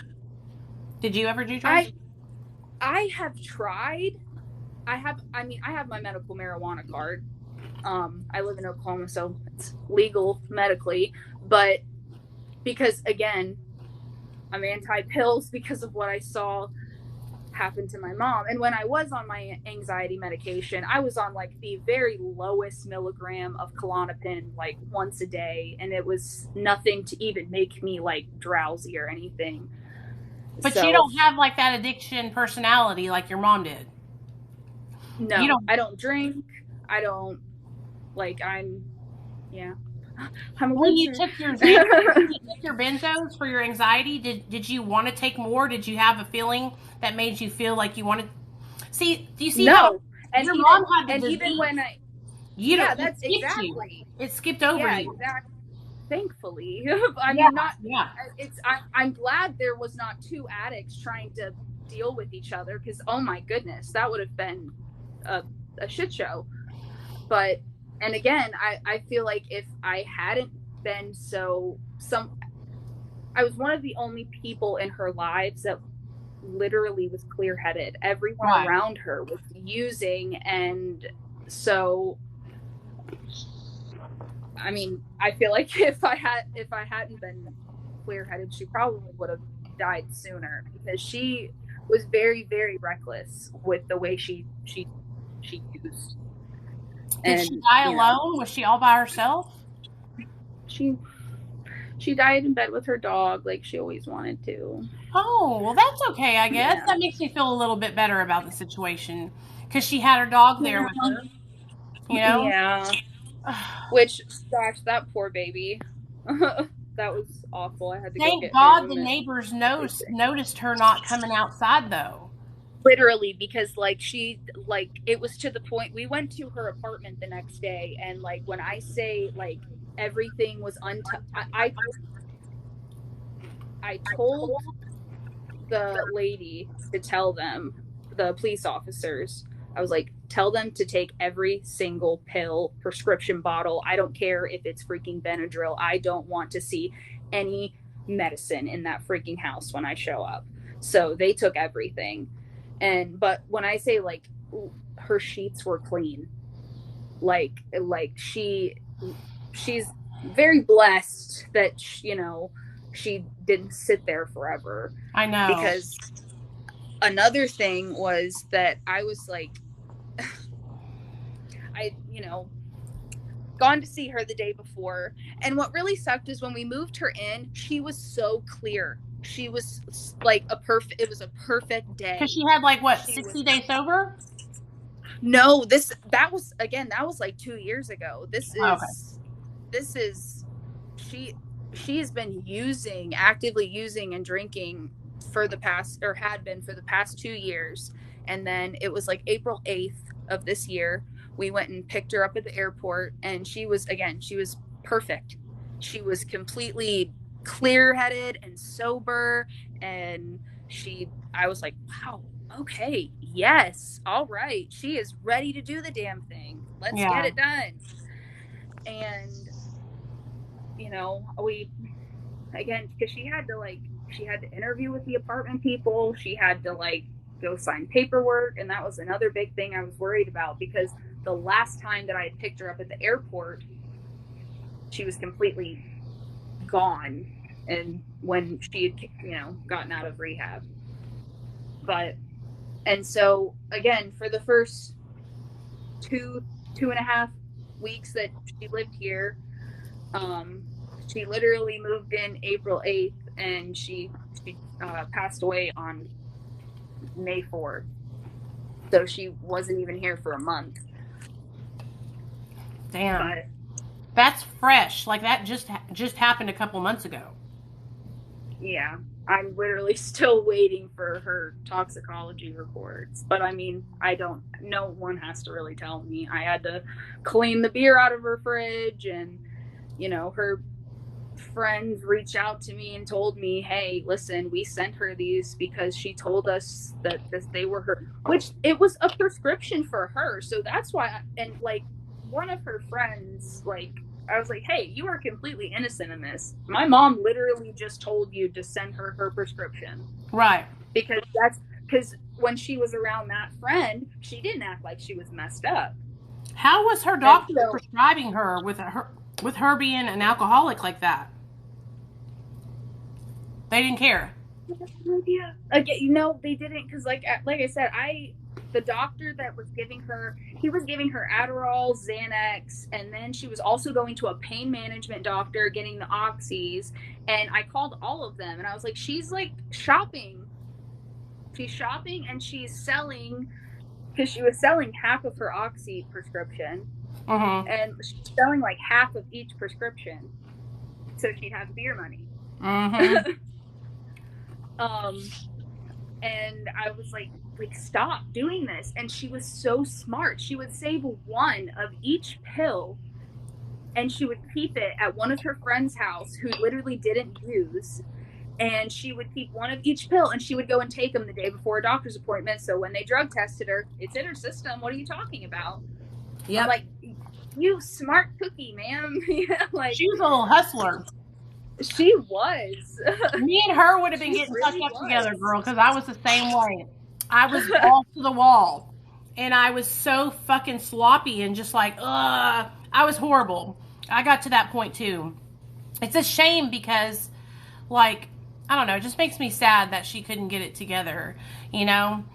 Did you ever do drugs? I have tried. I have my medical marijuana card. I live in Oklahoma, so it's legal medically, but because, again, I'm anti-pills because of what I saw happen to my mom. And when I was on my anxiety medication, I was on like the very lowest milligram of Klonopin, like once a day, and it was nothing to even make me like drowsy or anything. But you So don't have like that addiction personality like your mom did. You no, don't. I don't drink. I don't like. Yeah, I'm a When you loser. took your when you took your benzos for your anxiety, did you want to take more? Did you have a feeling that made you feel like you wanted? See, do you see how No, and your mom had the even disease? when I, You yeah, don't. It that's skipped you. exactly. It skipped over Yeah, you. exactly. Thankfully, I Yeah, mean, not. yeah. I'm glad there was not two addicts trying to deal with each other, because oh my goodness, that would have been a, a shit show. But and again, I feel like if I hadn't been I was one of the only people in her lives that literally was clear headed. Everyone Right. around her was using, and so I mean, I feel like if I hadn't been clear headed, she probably would have died sooner, because she was very, very reckless with the way she used. Did she And die alone? Was she all by herself? she she died in bed with her dog like she always wanted to. Oh, well, that's okay, I guess. Yeah. That makes me feel a little bit better about the situation because she had her dog there with Yeah. her, you know? Yeah. Which, gosh, that poor baby. That was awful. I had to go Thank get God him the and neighbors everything. noticed her not coming outside, though. Literally, because like it was to the point we went to her apartment the next day, and like when I say like everything was I told the lady to tell them, the police officers, I was like, tell them to take every single pill, prescription bottle. I don't care if it's freaking Benadryl. I don't want to see any medicine in that freaking house when I show up. So they took everything. But when I say like her sheets were clean, like she's very blessed that she didn't sit there forever. I know. Because another thing was that I was like, I gone to see her the day before, and what really sucked is when we moved her in, she was so clear. She was like it was a perfect Because day. she had, like, what, She 60 was days sober? No, that was, again, that was like 2 years ago. Oh, okay. This is she has been actively using and drinking for the past, or had been for the past 2 years. And then it was like April 8th of this year, we went and picked her up at the airport, and she was perfect. She was completely clear-headed and sober, and I was like, wow, okay, yes, all right, she is ready to do the damn thing. Let's get Yeah. it done. And we, again, because she had to interview with the apartment people, she had to like go sign paperwork, and that was another big thing I was worried about, because the last time that I had picked her up at the airport, she was completely gone, and when she had gotten out of rehab. And so again, for the first 2.5 weeks that she lived here, she literally moved in April 8th, and she passed away on May 4th. So she wasn't even here for a month. Damn. But That's fresh. Like, that just happened a couple months ago. yeah, I'm literally still waiting for her toxicology reports. But I mean, no one has to really tell me. I had to clean the beer out of her fridge, and her friends reached out to me and told me, hey, listen, we sent her these because she told us that they were her, which it was a prescription for her. So that's why. And like, one of her friends, like, I was like, hey, you are completely innocent in this. My mom literally just told you to send her prescription. Right. Because when she was around that friend, she didn't act like she was messed up. How was her doctor prescribing her with her being an alcoholic like that? They didn't care. Yeah. Again, they didn't, because like I said, the doctor that was giving her, he was giving her Adderall, Xanax, and then she was also going to a pain management doctor getting the oxys. And I called all of them, and I was like, she's like shopping She's shopping and she's selling, because she was selling half of her Oxy prescription, and she's selling like half of each prescription, so she'd have beer money. And I was like, stop doing this. And she was so smart. She would save one of each pill, and she would keep it at one of her friends' house who literally didn't use. And she would keep one of each pill, and she would go and take them the day before a doctor's appointment. So when they drug tested her, it's in her system. What are you talking about? Yep. I'm like, you smart cookie, ma'am. Yeah, like, she was a little hustler. She was. Me and her would have been getting really tucked up together, girl, because I was the same way. I was balls to the wall. And I was so fucking sloppy and just like, ugh. I was horrible. I got to that point too. It's a shame because, like, I don't know, it just makes me sad that she couldn't get it together, you know?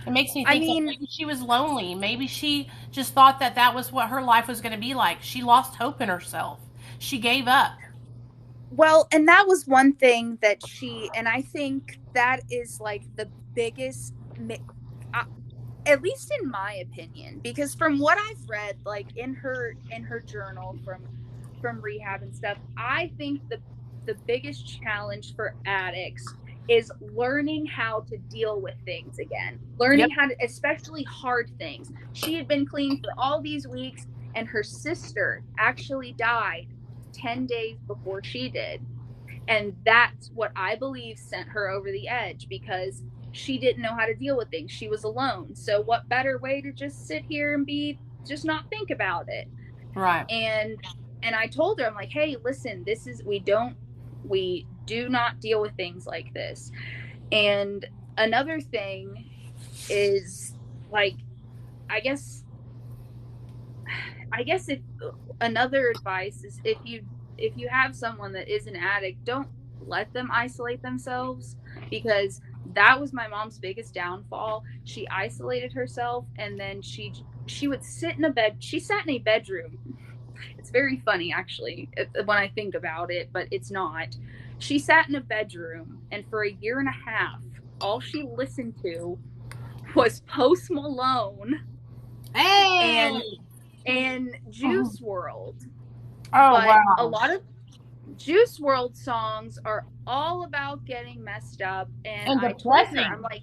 It makes me think that maybe she was lonely. Maybe she just thought that that was what her life was going to be like. She lost hope in herself. She gave up. Well, and that was one thing that and I think that is like the biggest, at least in my opinion, because from what I've read, like in her journal from rehab and stuff, I think the biggest challenge for addicts is learning how to deal with things again. Learning how to, especially hard things. She had been clean for all these weeks, and her sister actually died 10 days before she did. And that's what I believe sent her over the edge, because she didn't know how to deal with things. She was alone. So what better way to just sit here and just not think about it. Right. And I told her, I'm like, hey, listen, we do not deal with things like this. And another thing is, like, I guess if another advice is, if you have someone that is an addict, don't let them isolate themselves, because that was my mom's biggest downfall. She isolated herself, and then she would sit in a bed. She sat in a bedroom. It's very funny, actually, when I think about it, but it's not. She sat in a bedroom, and for a year and a half, all she listened to was Post Malone and Juice WRLD. But wow. A lot of Juice WRLD songs are all about getting messed up, and I told her, I'm like,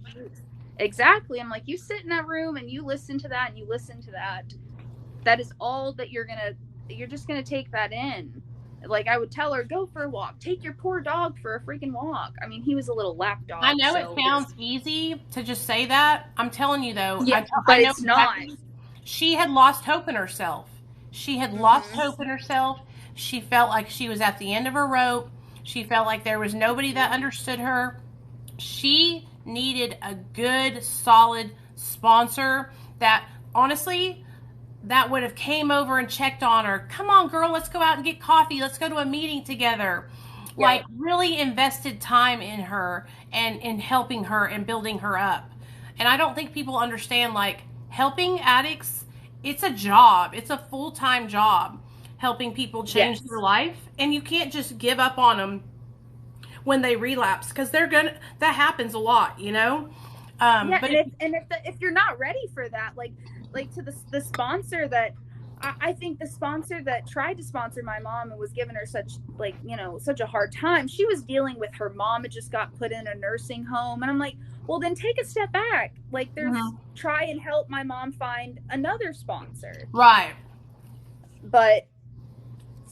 exactly. I'm like, you sit in that room and you listen to that and you listen to that. That is all that you're just gonna take that in. Like, I would tell her, go for a walk. Take your poor dog for a freaking walk. I mean, he was a little lap dog. I know it sounds easy to just say that. I'm telling you, though. Yeah, but it's not. She had lost hope in herself. She had lost hope in herself. She felt like she was at the end of her rope. She felt like there was nobody that understood her. She needed a good, solid sponsor that, honestly, that would have came over and checked on her. Come on, girl, let's go out and get coffee. Let's go to a meeting together. Yeah. Like, really invested time in her and in helping her and building her up. And I don't think people understand, like, helping addicts, it's a job. It's a full-time job, helping people change their life. And you can't just give up on them when they relapse, because that happens a lot, you know? But if you're not ready for that, like to the sponsor that, I think the sponsor that tried to sponsor my mom and was giving her such a hard time, she was dealing with her mom had just got put in a nursing home. And I'm like, well, then take a step back. Like, try and help my mom find another sponsor. Right. But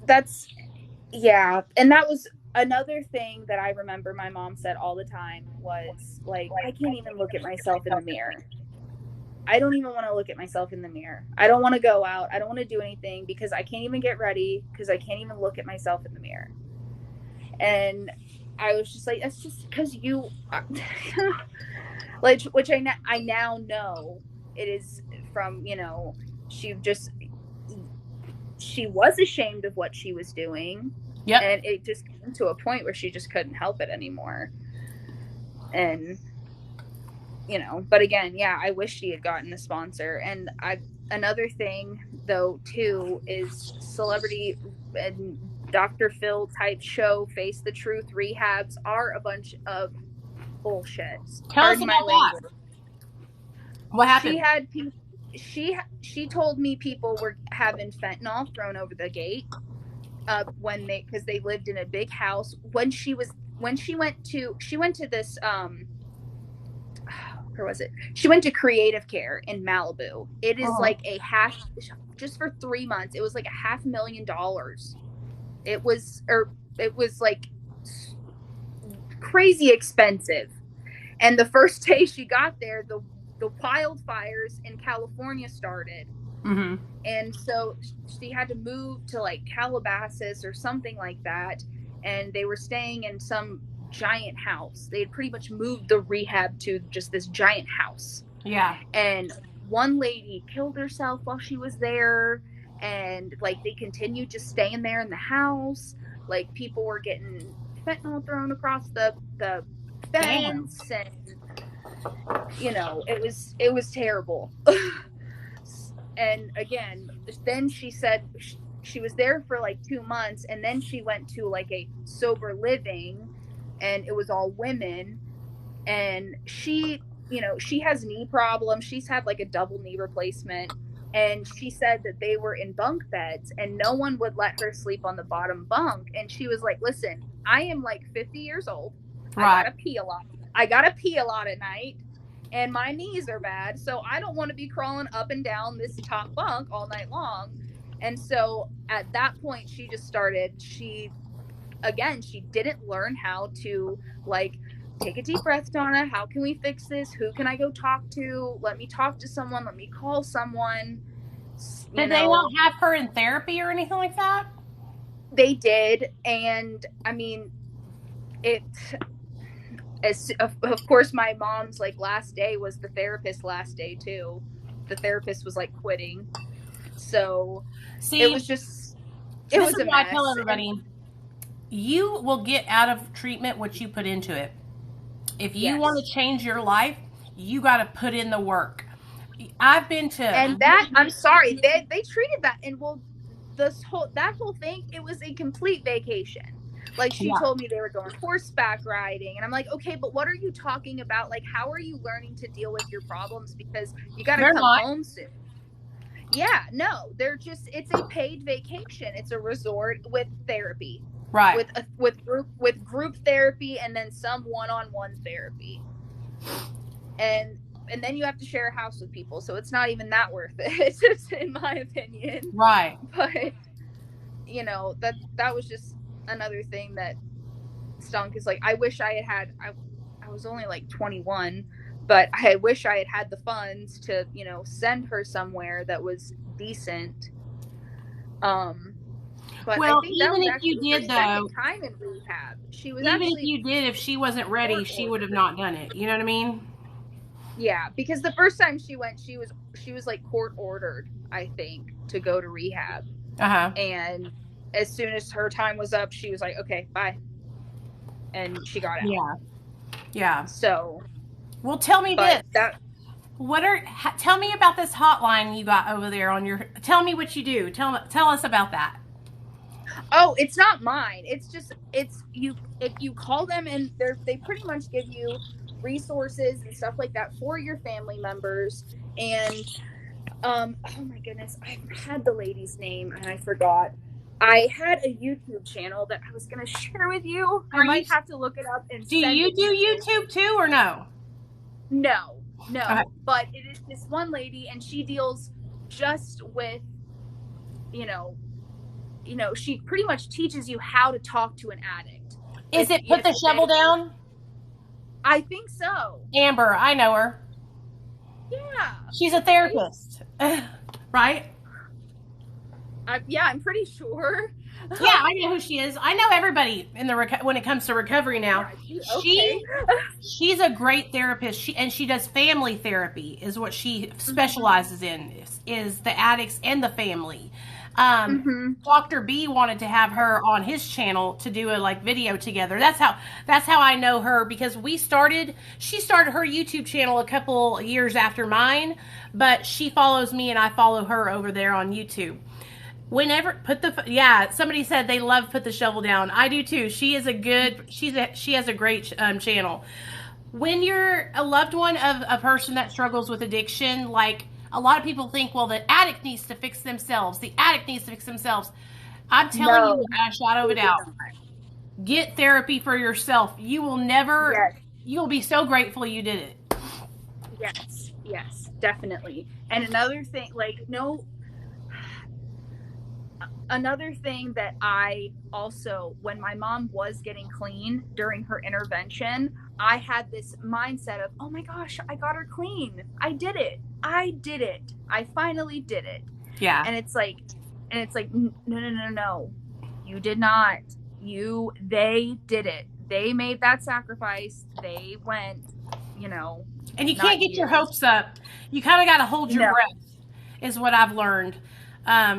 and that was another thing that I remember my mom said all the time was, like, I can't even look at myself in the mirror. I don't even want to look at myself in the mirror. I don't want to go out. I don't want to do anything because I can't even get ready, because I can't even look at myself in the mirror. And I was just like, that's just because you, like, which I now know it is from, she was ashamed of what she was doing. Yep. And it just came to a point where she just couldn't help it anymore. And, but again, I wish she had gotten a sponsor. And another thing, though, too, is celebrity and Dr. Phil type show, Face the Truth rehabs are a bunch of bullshit. Tell us Pardon my about that. language. What She happened? had she told me people were having fentanyl thrown over the gate when because they lived in a big house. When she went to this where was it? She went to Creative Care in Malibu. It is like a half, just for 3 months. It was like $500,000. It was like crazy expensive. And the first day she got there, the wildfires in California started. Mm-hmm. And so she had to move to like Calabasas or something like that. And they were staying in some giant house. They had pretty much moved the rehab to just this giant house. Yeah. And one lady killed herself while she was there. And like they continued just staying there in the house. Like people were getting fentanyl thrown across the fence. Damn. And you know, it was terrible. And again, then she said she was there for like 2 months, and then she went to like a sober living, and it was all women. And she, you know, she has knee problems. She's had like a double knee replacement. And she said that they were in bunk beds and no one would let her sleep on the bottom bunk. And she was like, listen, I am like 50 years old. Right. I gotta pee a lot. I gotta pee a lot at night. And my knees are bad, so I don't want to be crawling up and down this top bunk all night long. And so at that point, she just started, she didn't learn how to like take a deep breath, Donna. How can we fix this? Who can I go talk to? Let me talk to someone. Let me call someone. Did they not have her in therapy or anything like that? They did. And I mean, of course, my mom's like last day was the therapist's last day too. The therapist was like quitting. So it was just, it was a mess. I tell everybody, you will get out of treatment what you put into it. If you want to change your life, you got to put in the work. I've been to, and that I'm sorry, they treated that, and well, that whole thing, it was a complete vacation. Like she told me they were going horseback riding, and I'm like, okay, but what are you talking about? Like, how are you learning to deal with your problems? Because you got to come home soon. Yeah, no, it's a paid vacation. It's a resort with therapy, right? With group therapy, and then some one-on-one therapy, and then you have to share a house with people, so it's not even that worth it, in my opinion. Right. But you know, that was just another thing that stunk. Is like, I wish I was only like 21, but I wish I had the funds to, you know, send her somewhere that was decent. But well, I think even if you did, though, second time in rehab, she was even if you did, if she wasn't ready, she would have not done it. You know what I mean? Yeah, because the first time she went, she was like court ordered, I think, to go to rehab. And as soon as her time was up, she was like, okay, bye. And she got out. Yeah. So, well, tell me this. Tell me about this hotline you got over there on your, tell me what you do. Tell us about that. Oh, it's not mine. It's just, if you call them, and they pretty much give you resources and stuff like that for your family members. And oh my goodness, I had the lady's name and I forgot. I had a YouTube channel that I was going to share with you. I might have to look it up. And do you do YouTube too, or no? No. Okay. But it is this one lady, and she deals just with, you know, she pretty much teaches you how to talk to an addict. Is it Put the Shovel Down? I think so. Amber, I know her. Yeah. She's a therapist. Right? Yeah, I'm pretty sure. Yeah, I know who she is. I know everybody in when it comes to recovery now. Okay. She's a great therapist. She does family therapy is what she specializes in, is the addicts and the family. Dr. B wanted to have her on his channel to do a video together. That's how I know her, because she started her YouTube channel a couple years after mine, but she follows me and I follow her over there on YouTube. Whenever somebody said they love Put the Shovel Down. I do too. She has a great channel. When you're a loved one of a person that struggles with addiction, like a lot of people think, well, the addict needs to fix themselves. The addict needs to fix themselves. I'm telling you, without a shadow of a doubt, get therapy for yourself. You will never, Yes. You'll be so grateful you did it. Yes, definitely. And another thing, another thing that I also, when my mom was getting clean during her intervention, I had this mindset of, oh my gosh, I got her clean. I did it. I finally did it. Yeah. And it's like, no. You did not. They did it. They made that sacrifice. They went, And you can't get your hopes up. You kind of got to hold your breath, is what I've learned.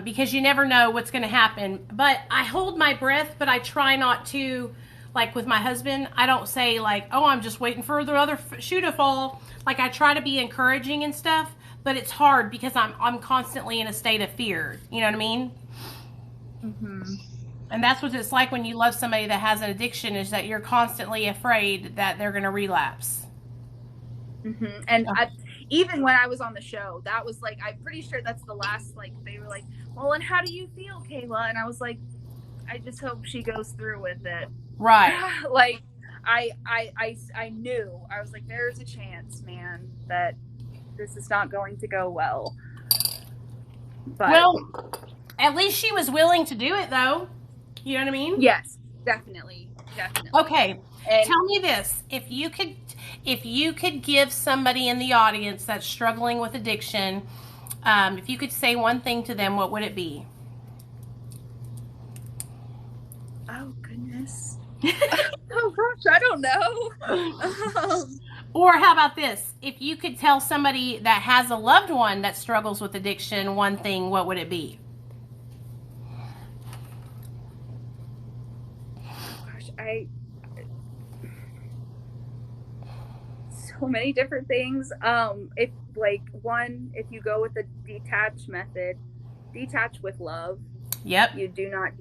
Because you never know what's going to happen. But I hold my breath, but I try not to, like with my husband, I don't say like, oh, I'm just waiting for the other shoe to fall. Like I try to be encouraging and stuff, but it's hard because I'm constantly in a state of fear. You know what I mean? Mm-hmm. And that's what it's like when you love somebody that has an addiction, is that you're constantly afraid that they're going to relapse. Mm-hmm. And even when I was on the show, that was like, I'm pretty sure that's the last, like, they were like, well, and how do you feel, Kayla? And I was like, I just hope she goes through with it. Right. Like, I knew, I was like, there's a chance, man, that this is not going to go well. But, well, at least she was willing to do it, though. You know what I mean? Yes, definitely. Okay, and tell me this: if you could give somebody in the audience that's struggling with addiction, if you could say one thing to them, what would it be? Oh goodness. Oh gosh, I don't know. Or how about this? If you could tell somebody that has a loved one that struggles with addiction one thing, what would it be? So many different things. If you go with the detach method, detach with love. Yep. You do not,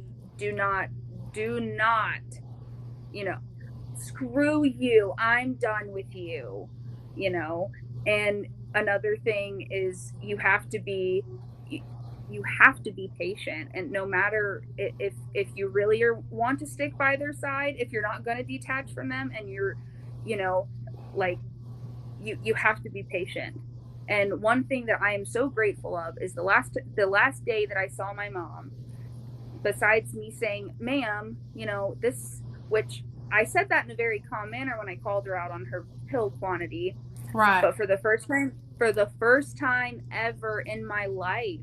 screw you. I'm done with you, and another thing is you have to be patient, and no matter if you really want to stick by their side, if you're not going to detach from them, and you're you have to be patient. And one thing that I am so grateful of is the last day that I saw my mom, besides me saying, ma'am, this, which I said that in a very calm manner when I called her out on her pill quantity, right? But for the first time ever in my life,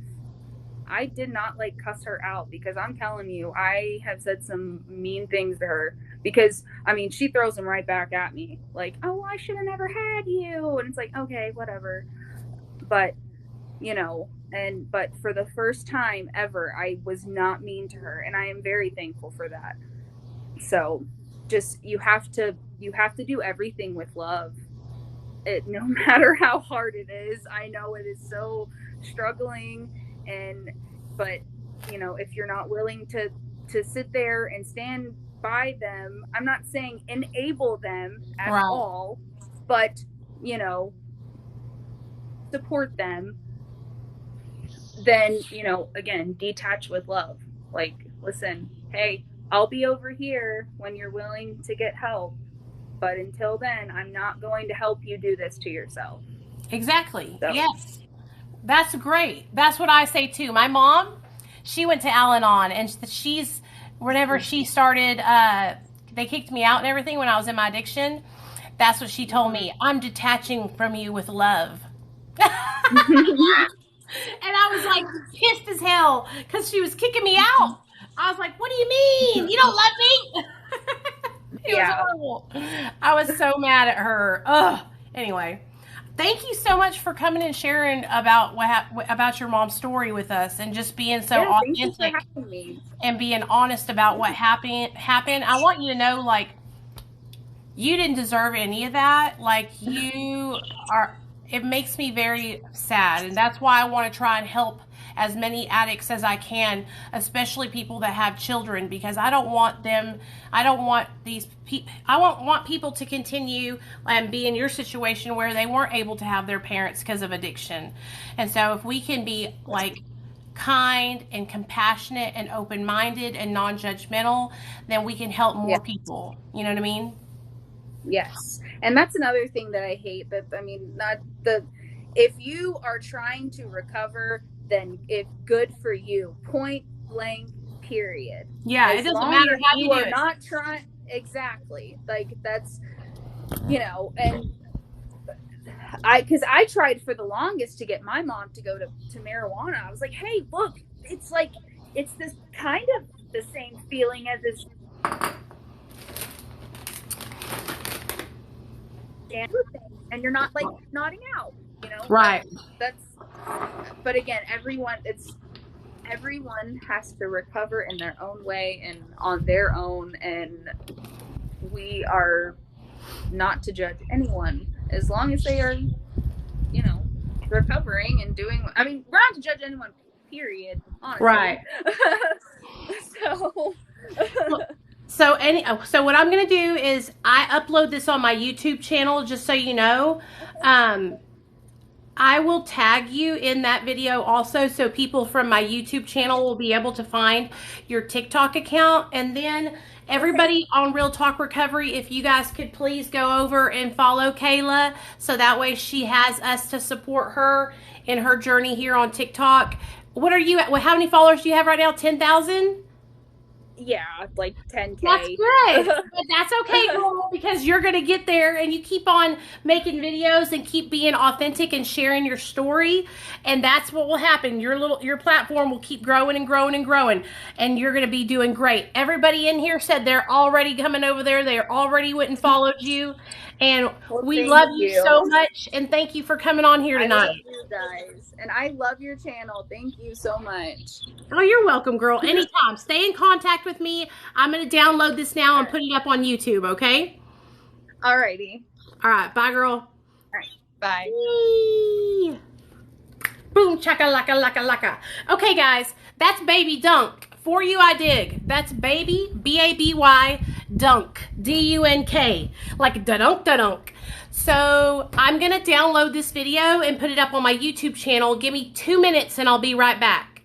I did not cuss her out, because I'm telling you, I have said some mean things to her, because she throws them right back at me, like, oh, I should have never had you. And it's like, okay, whatever. But but for the first time ever, I was not mean to her, and I am very thankful for that. So just, you have to do everything with love, no matter how hard it is. I know it is so struggling, but if you're not willing to sit there and stand by them, I'm not saying enable them at all, but support them, then again, detach with love. Like, listen, hey, I'll be over here when you're willing to get help, but until then, I'm not going to help you do this to yourself. Exactly. So. Yes. That's great. That's what I say too. My mom, she went to Al-Anon, and whenever she started, they kicked me out and everything when I was in my addiction. That's what she told me. I'm detaching from you with love. And I was like pissed as hell because she was kicking me out. I was like, what do you mean? You don't love me? It was horrible. I was so mad at her. Ugh. Anyway. Thank you so much for coming and sharing about about your mom's story with us, and just being so authentic and being honest about what happened. I want you to know, like, you didn't deserve any of that. Like, you are. It makes me very sad, and that's why I want to try and help as many addicts as I can, especially people that have children, because I don't want people to continue and be in your situation where they weren't able to have their parents because of addiction. And so if we can be like kind and compassionate and open-minded and non-judgmental, then we can help more people. You know what I mean? Yes. And that's another thing that I hate, if you are trying to recover, then it's good for you. Point blank, period. Yeah, it doesn't matter how you do it. Not trying, exactly. Like, that's, and because I tried for the longest to get my mom to go to marijuana. I was like, hey, look, it's this kind of the same feeling as this and you're not like nodding out, right? But again, everyone has to recover in their own way and on their own, and we are not to judge anyone as long as they are recovering and doing. I mean, we're not to judge anyone, period, honestly. Right. So what I'm going to do is I upload this on my YouTube channel, just so you know. I will tag you in that video also, so people from my YouTube channel will be able to find your TikTok account. And then everybody on Real Talk Recovery, if you guys could please go over and follow Kayla, so that way she has us to support her in her journey here on TikTok. What are you at? How many followers do you have right now? 10,000? Yeah, like 10K. That's good. But that's okay, girl, because you're going to get there, and you keep on making videos and keep being authentic and sharing your story, and that's what will happen. Your platform will keep growing and growing and growing, and you're going to be doing great. Everybody in here said they're already coming over there. They already went and followed you, and we love you so much, and thank you for coming on here tonight. I love you guys, and I love your channel. Thank you so much. Oh, you're welcome, girl. Anytime. Stay in contact with me. I'm going to download this now and put it up on YouTube, okay? Alrighty. All right. Bye, girl. All right. Bye. Whee! Boom, chaka, laka, laka, laka. Okay, guys. That's Baby Dunk. For You I Dig. That's Baby, B-A-B-Y, Dunk, D-U-N-K. Like da-dunk, da-dunk. So I'm going to download this video and put it up on my YouTube channel. Give me 2 minutes and I'll be right back.